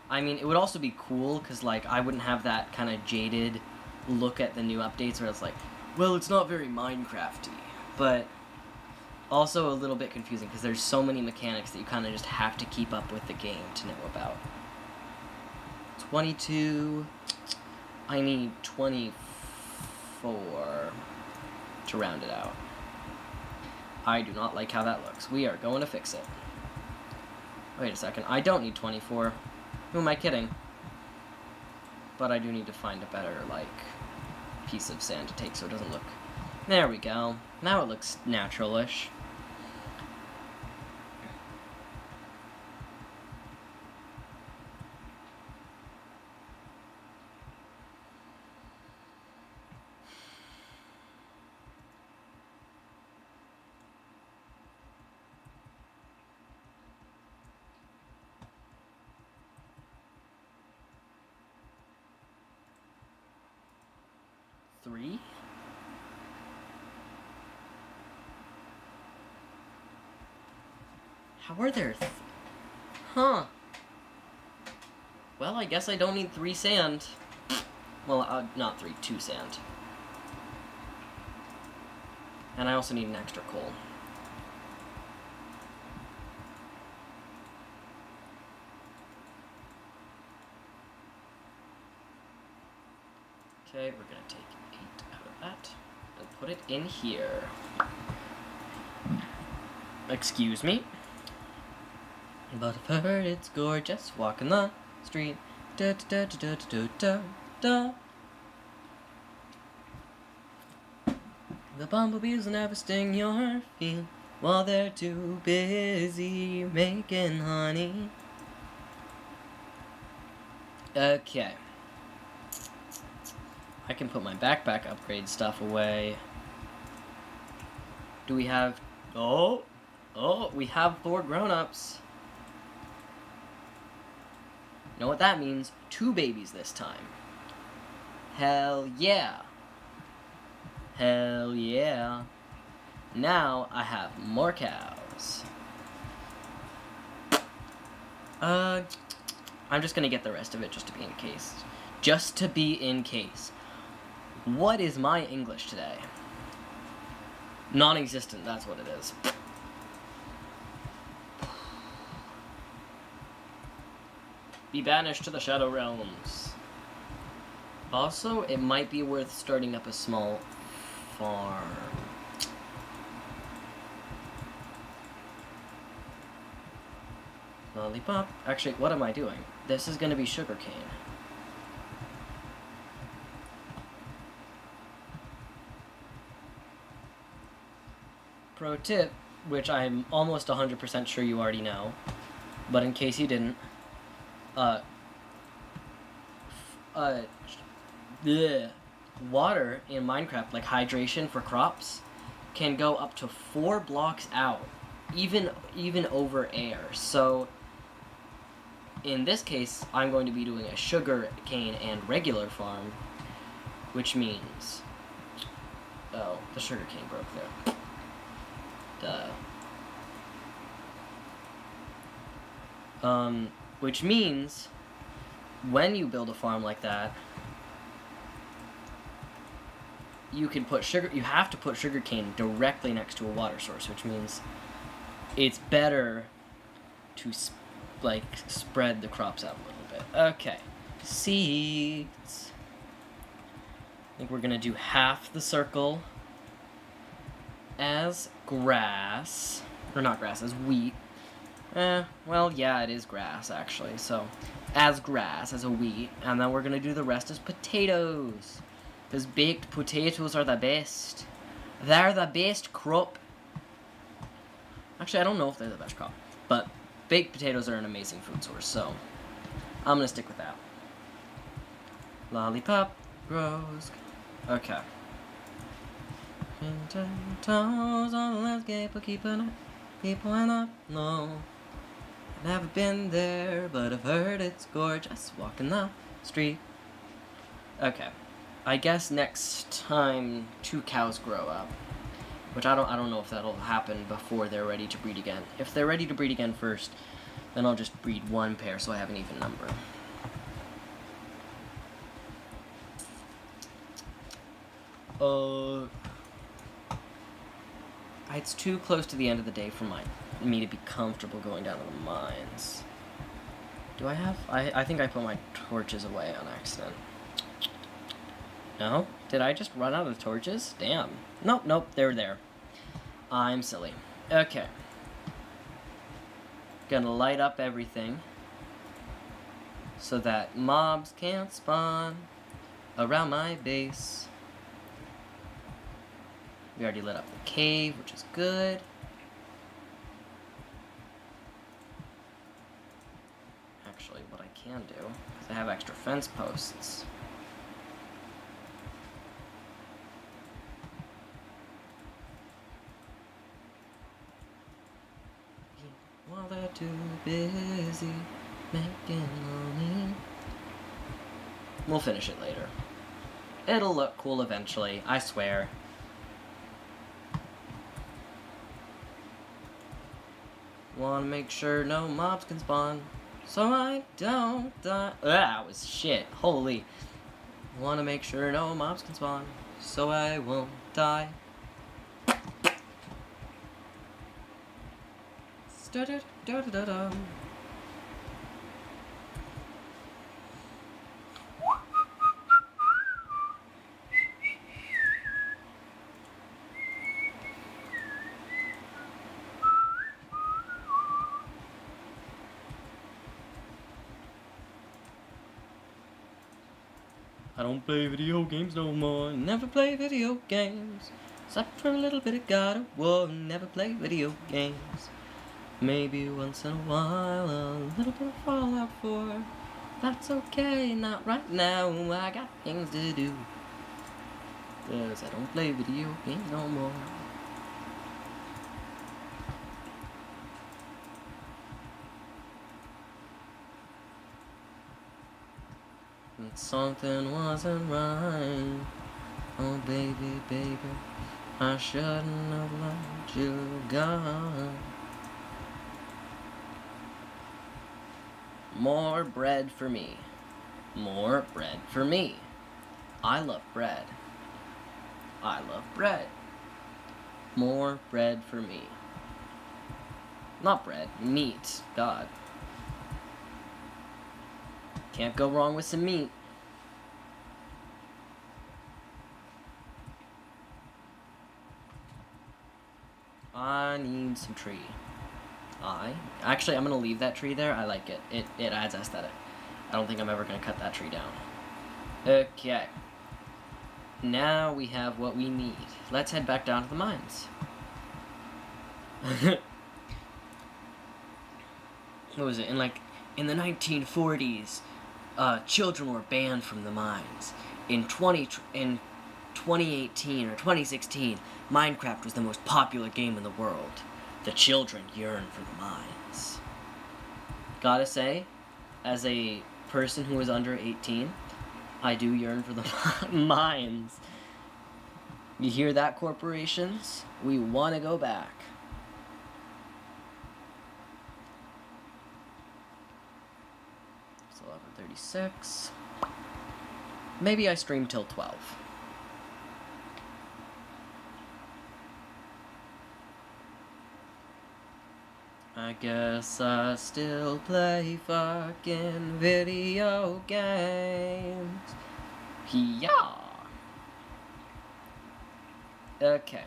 I mean, it would also be cool because, like, I wouldn't have that kind of jaded look at the new updates where it's like, well, it's not very Minecrafty, but also a little bit confusing because there's so many mechanics that you kind of just have to keep up with the game to know about. 22. I need 24 to round it out. I do not like how that looks. We are going to fix it. Wait a second. I don't need 24. Who am I kidding? But I do need to find a better, like, piece of sand to take so it doesn't look... There we go. Now it looks natural-ish. Three? How are there huh. Well, I guess I don't need 3 sand. Well, not 3, 2 sand. And I also need an extra coal. Okay, we're gonna take 8 out of that and put it in here. Excuse me. But I've heard it's gorgeous walking the street. Da da da da da da da. The bumblebees will never sting your feet. while they're too busy making honey. Okay. I can put my backpack upgrade stuff away. Do we have... Oh, we have 4 grown-ups. You know what that means? 2 babies this time. Hell yeah. Hell yeah. Now I have more cows. I'm just gonna get the rest of it just to be in case. Just to be in case. What is my English today? Non-existent, that's what it is. Be banished to the Shadow Realms. Also, it might be worth starting up a small farm. Lollipop. Actually, what am I doing? This is gonna be sugarcane. Pro tip, which I'm almost 100% sure you already know, but in case you didn't, water in Minecraft, like hydration for crops, can go up to 4 blocks out, even over air. So in this case, I'm going to be doing a sugar cane and regular farm, which means... Oh, the sugar cane broke there. Duh. Which means, when you build a farm like that, you have to put sugar cane directly next to a water source, which means it's better to spread the crops out a little bit. Okay, seeds. I think we're gonna do half the circle as grass, or not grass, as wheat. Well, yeah, it is grass, actually, so as grass, as a wheat, and then we're gonna do the rest as potatoes, because baked potatoes are the best. They're the best crop. Actually, I don't know if they're the best crop, but baked potatoes are an amazing food source, so I'm gonna stick with that. Lollipop grows. Okay. Toes on the landscape, but keeping up. No, I've never been there, but I've heard it's gorgeous. Walking the street. Okay, I guess next time 2 cows grow up, which I don't know if that'll happen before they're ready to breed again. If they're ready to breed again first, then I'll just breed 1 pair so I have an even number. It's too close to the end of the day for me to be comfortable going down to the mines. Do I have... I think I put my torches away on accident. No? Did I just run out of torches? Damn. Nope, they're there. I'm silly. Okay. Gonna light up everything so that mobs can't spawn around my base. We already lit up the cave, which is good. Actually, what I can do, is I have extra fence posts. While they're too busy making money. We'll finish it later. It'll look cool eventually, I swear. Wanna make sure no mobs can spawn, so I don't die. That was shit. Holy. Wanna make sure no mobs can spawn, so I won't die. Da-da-da-da-da-da. I don't play video games no more. Never play video games. Except for a little bit of God of War, never play video games. Maybe once in a while, a little bit of Fallout 4. That's okay, not right now, I got things to do. 'Cause I don't play video games no more. And something wasn't right. Oh baby, baby, I shouldn't have let you go. More bread for me. More bread for me. I love bread. I love bread. More bread for me. Not bread, meat. God. Can't go wrong with some meat. I need some tree. Actually, I'm gonna leave that tree there. I like it. It adds aesthetic. I don't think I'm ever gonna cut that tree down. Okay. Now we have what we need. Let's head back down to the mines. What was it? In the 1940s, children were banned from the mines. In 2018 or 2016, Minecraft was the most popular game in the world. The children yearn for the mines. Gotta say, as a person who is under 18, I do yearn for the mines. You hear that, corporations? We want to go back. It's 11:36. Maybe I stream till 12. I guess I still play fucking video games. Yeah. Okay.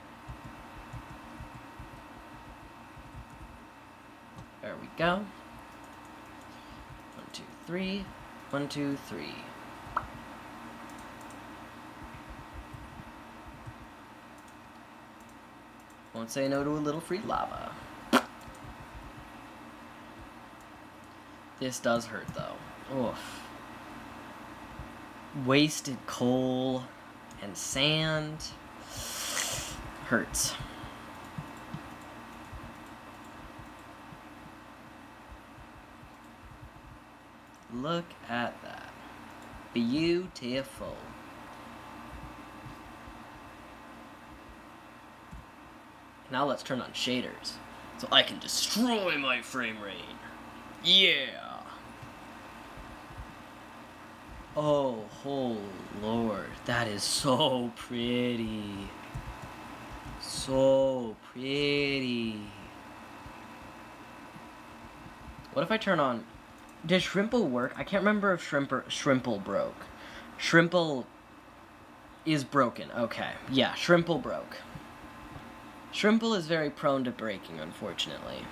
There we go. 1, 2, 3. 1, 2, 3. Won't say no to a little free lava. This does hurt, though. Oof. Wasted coal and sand hurts. Look at that. Beautiful. Now let's turn on shaders so I can destroy my frame rate. Yeah. Oh Lord, that is so pretty. So pretty. What if I turn on... Does Shrimple work? I can't remember if Shrimple broke. Shrimple is broken. Okay. Yeah, Shrimple broke. Shrimple is very prone to breaking, unfortunately.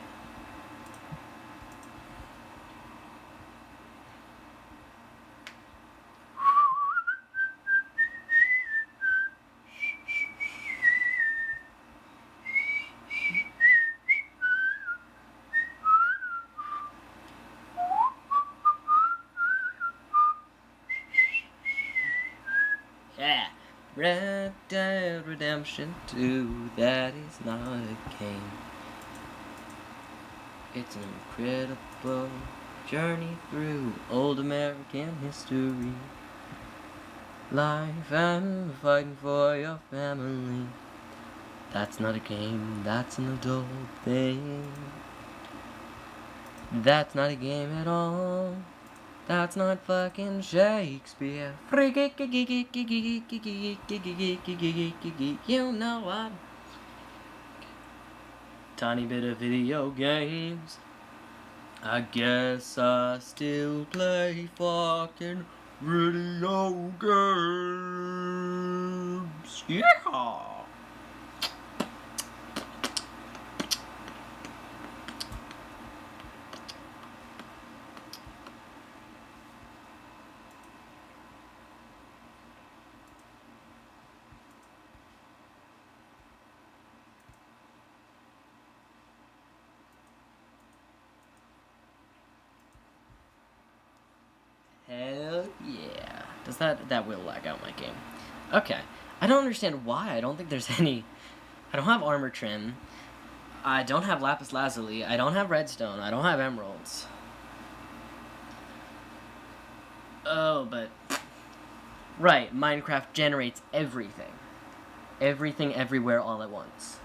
Yeah. Red Dead Redemption 2, that is not a game. It's an incredible journey through old American history. Life and fighting for your family. That's not a game, that's an adult thing. That's not a game at all. That's not fucking Shakespeare. You know what? Tiny bit of video games. I guess I still play fucking video games. Yeah. Because that will lag out my game. Okay. I don't understand why. I don't think there's any... I don't have armor trim. I don't have lapis lazuli. I don't have redstone. I don't have emeralds. Oh, but... Right, Minecraft generates everything. Everything, everywhere, all at once.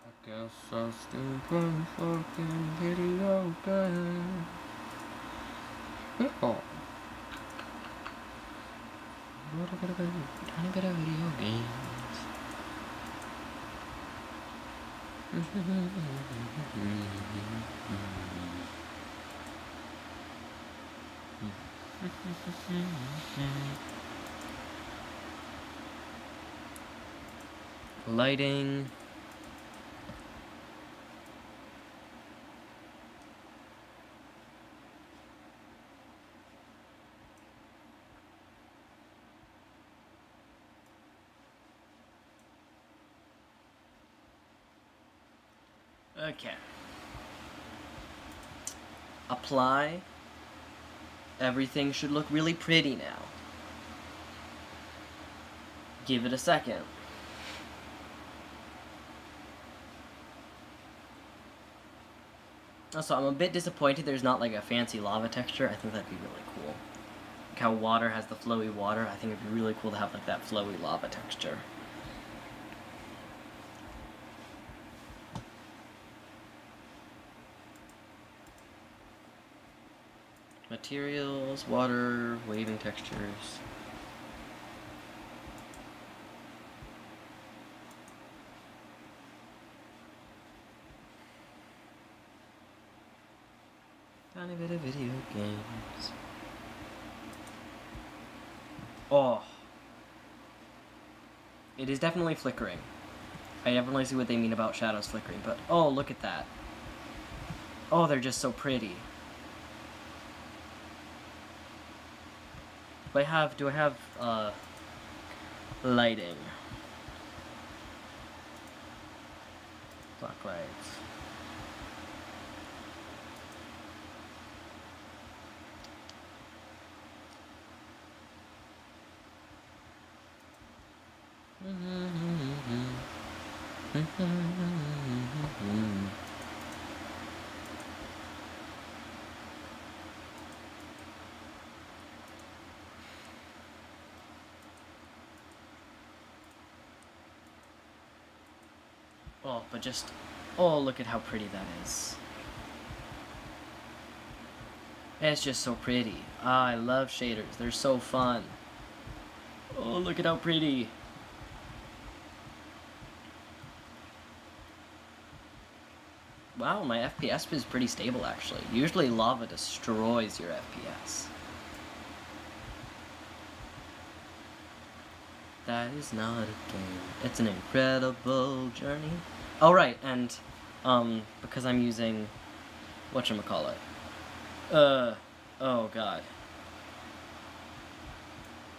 I guess I'll still play fucking video games. Oh. Tiny bit of video games. Lighting. Okay. Apply. Everything should look really pretty now. Give it a second. Also, I'm a bit disappointed there's not like a fancy lava texture. I think that'd be really cool. Like how water has the flowy water. I think it'd be really cool to have like that flowy lava texture. Materials, water, waving textures. Tiny bit of video games. Oh. It is definitely flickering. I definitely see what they mean about shadows flickering, but oh, look at that. Oh, they're just so pretty. Do I have lighting? Black lights. Oh, but just... Oh, look at how pretty that is. It's just so pretty. Ah, I love shaders. They're so fun. Oh, look at how pretty. Wow, my FPS is pretty stable, actually. Usually lava destroys your FPS. That is not a game. It's an incredible journey. Oh, right, and, because I'm using... whatchamacallit? Oh, God.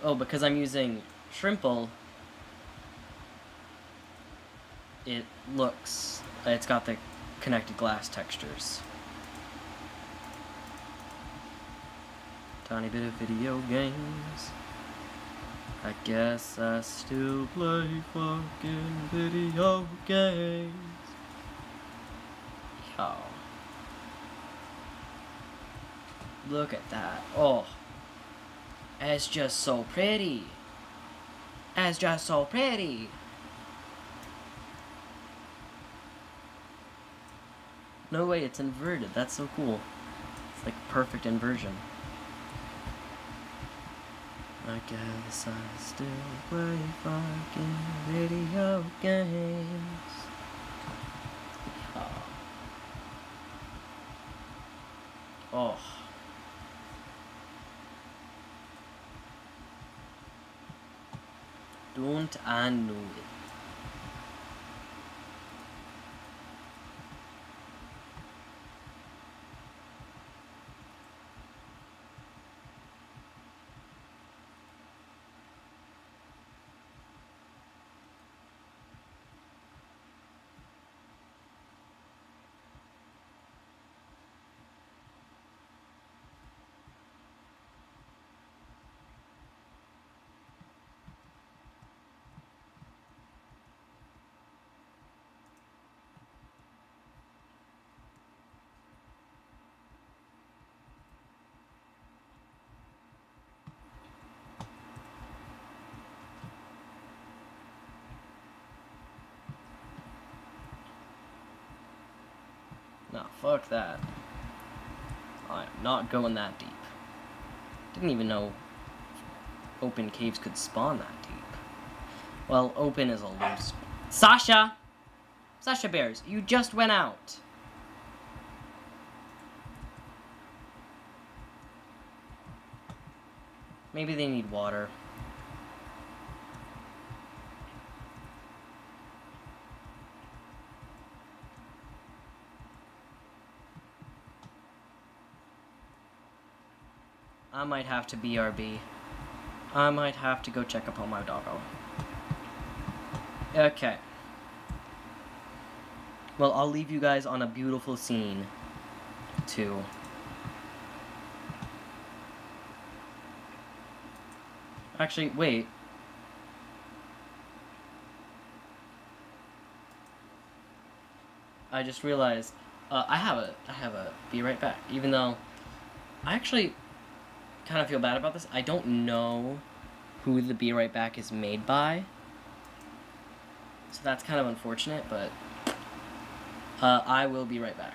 Oh, because I'm using Shrimple, it looks... It's got the connected glass textures. Tiny bit of video games. I guess I still play fucking video games. Yo. Look at that. Oh. It's just so pretty. It's just so pretty. No way, it's inverted. That's so cool. It's like perfect inversion. I guess I still play fucking video games. Oh. Oh. Don't I know it? No, fuck that. I'm not going that deep. Didn't even know open caves could spawn that deep. Well, open is a loose... Sasha! Sasha Bears, you just went out. Maybe they need water. I might have to BRB. I might have to go check up on my doggo. Okay. Well, I'll leave you guys on a beautiful scene, too. Actually, wait. I just realized I have a be right back. Even though I actually kind of feel bad about this. I don't know who the be right back is made by, so that's kind of unfortunate. But I will be right back.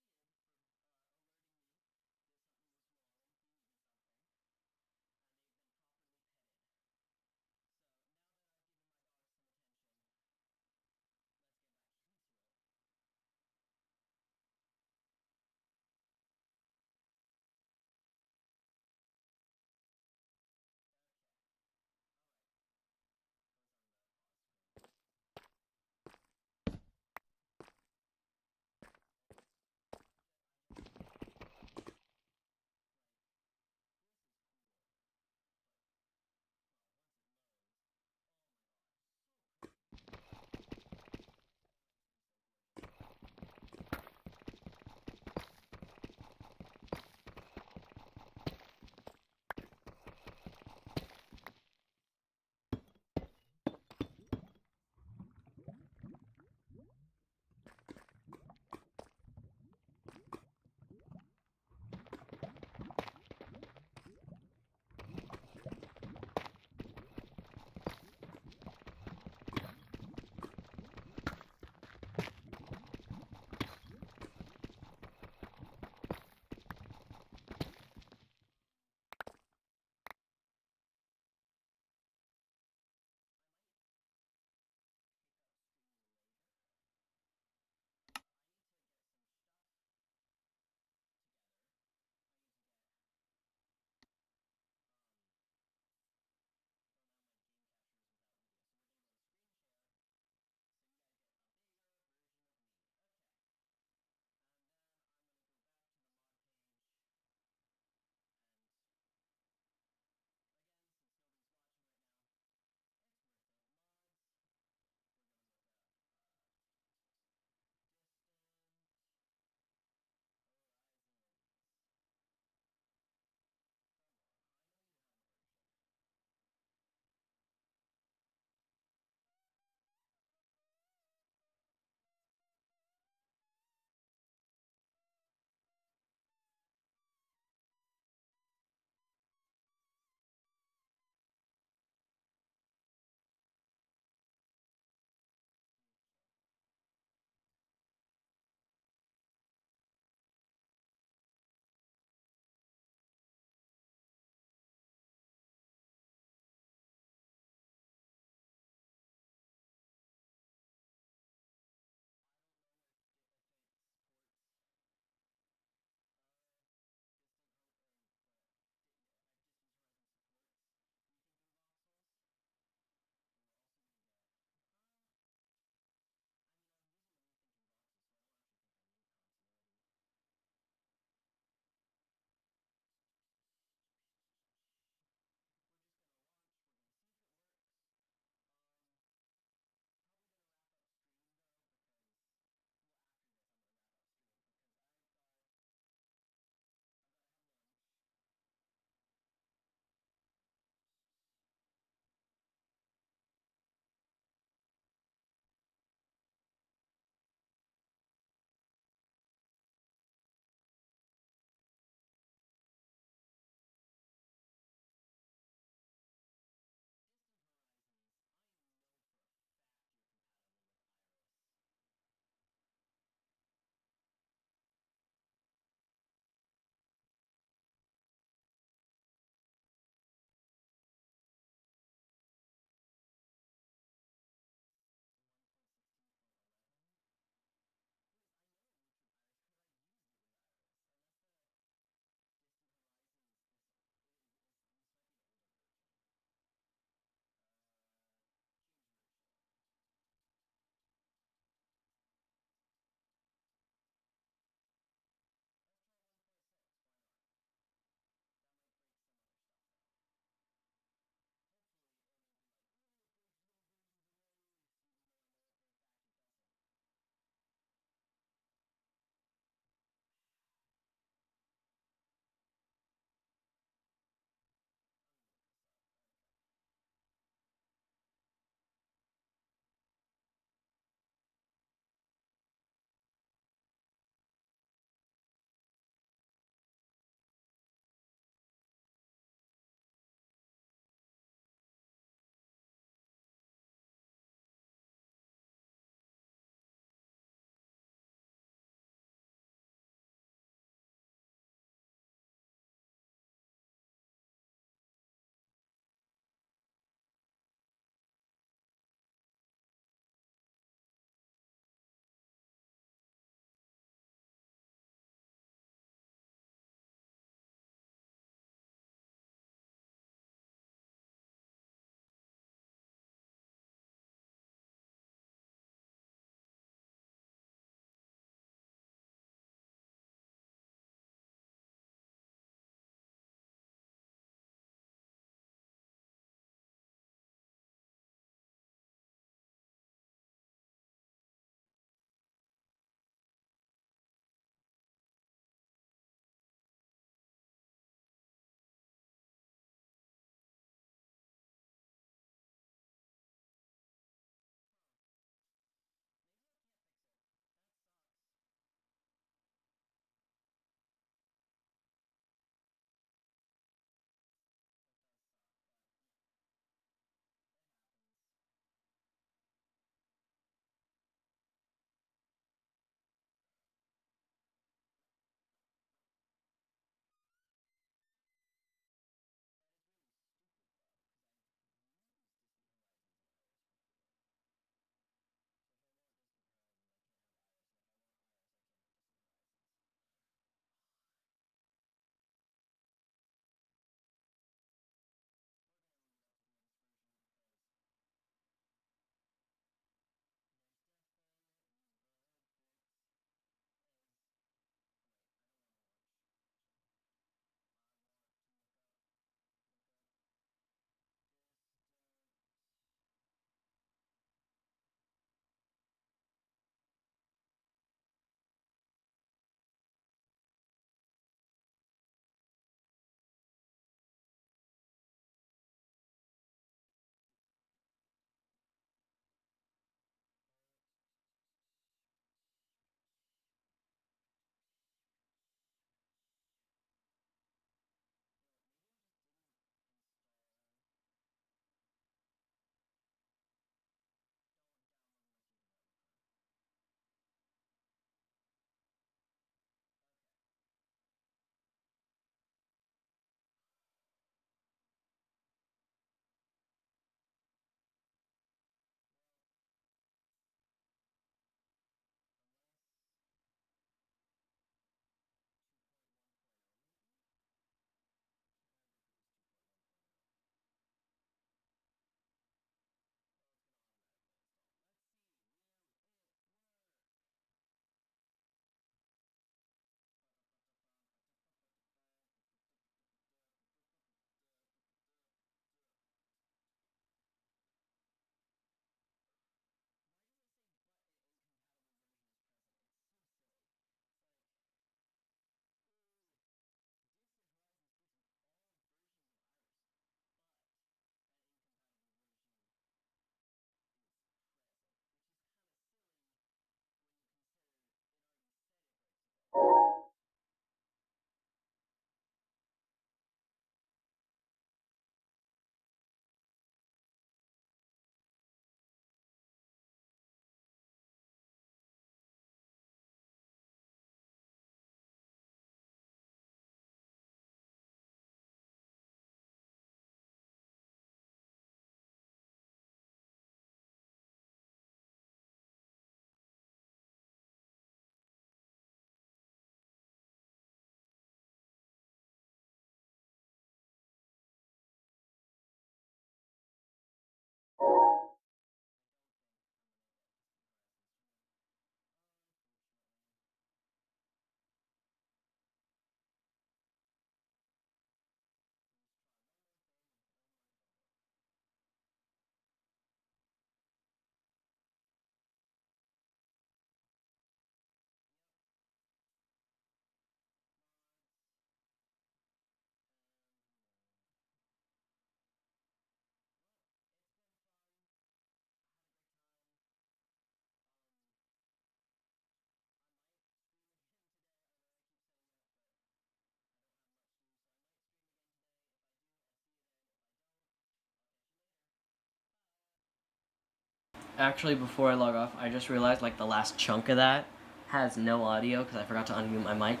Actually, before I log off, I just realized like the last chunk of that has no audio because I forgot to unmute my mic.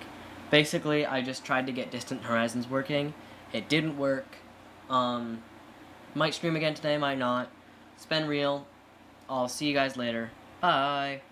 Basically, I just tried to get Distant Horizons working. It didn't work. Might stream again today, might not. It's been real. I'll see you guys later. Bye.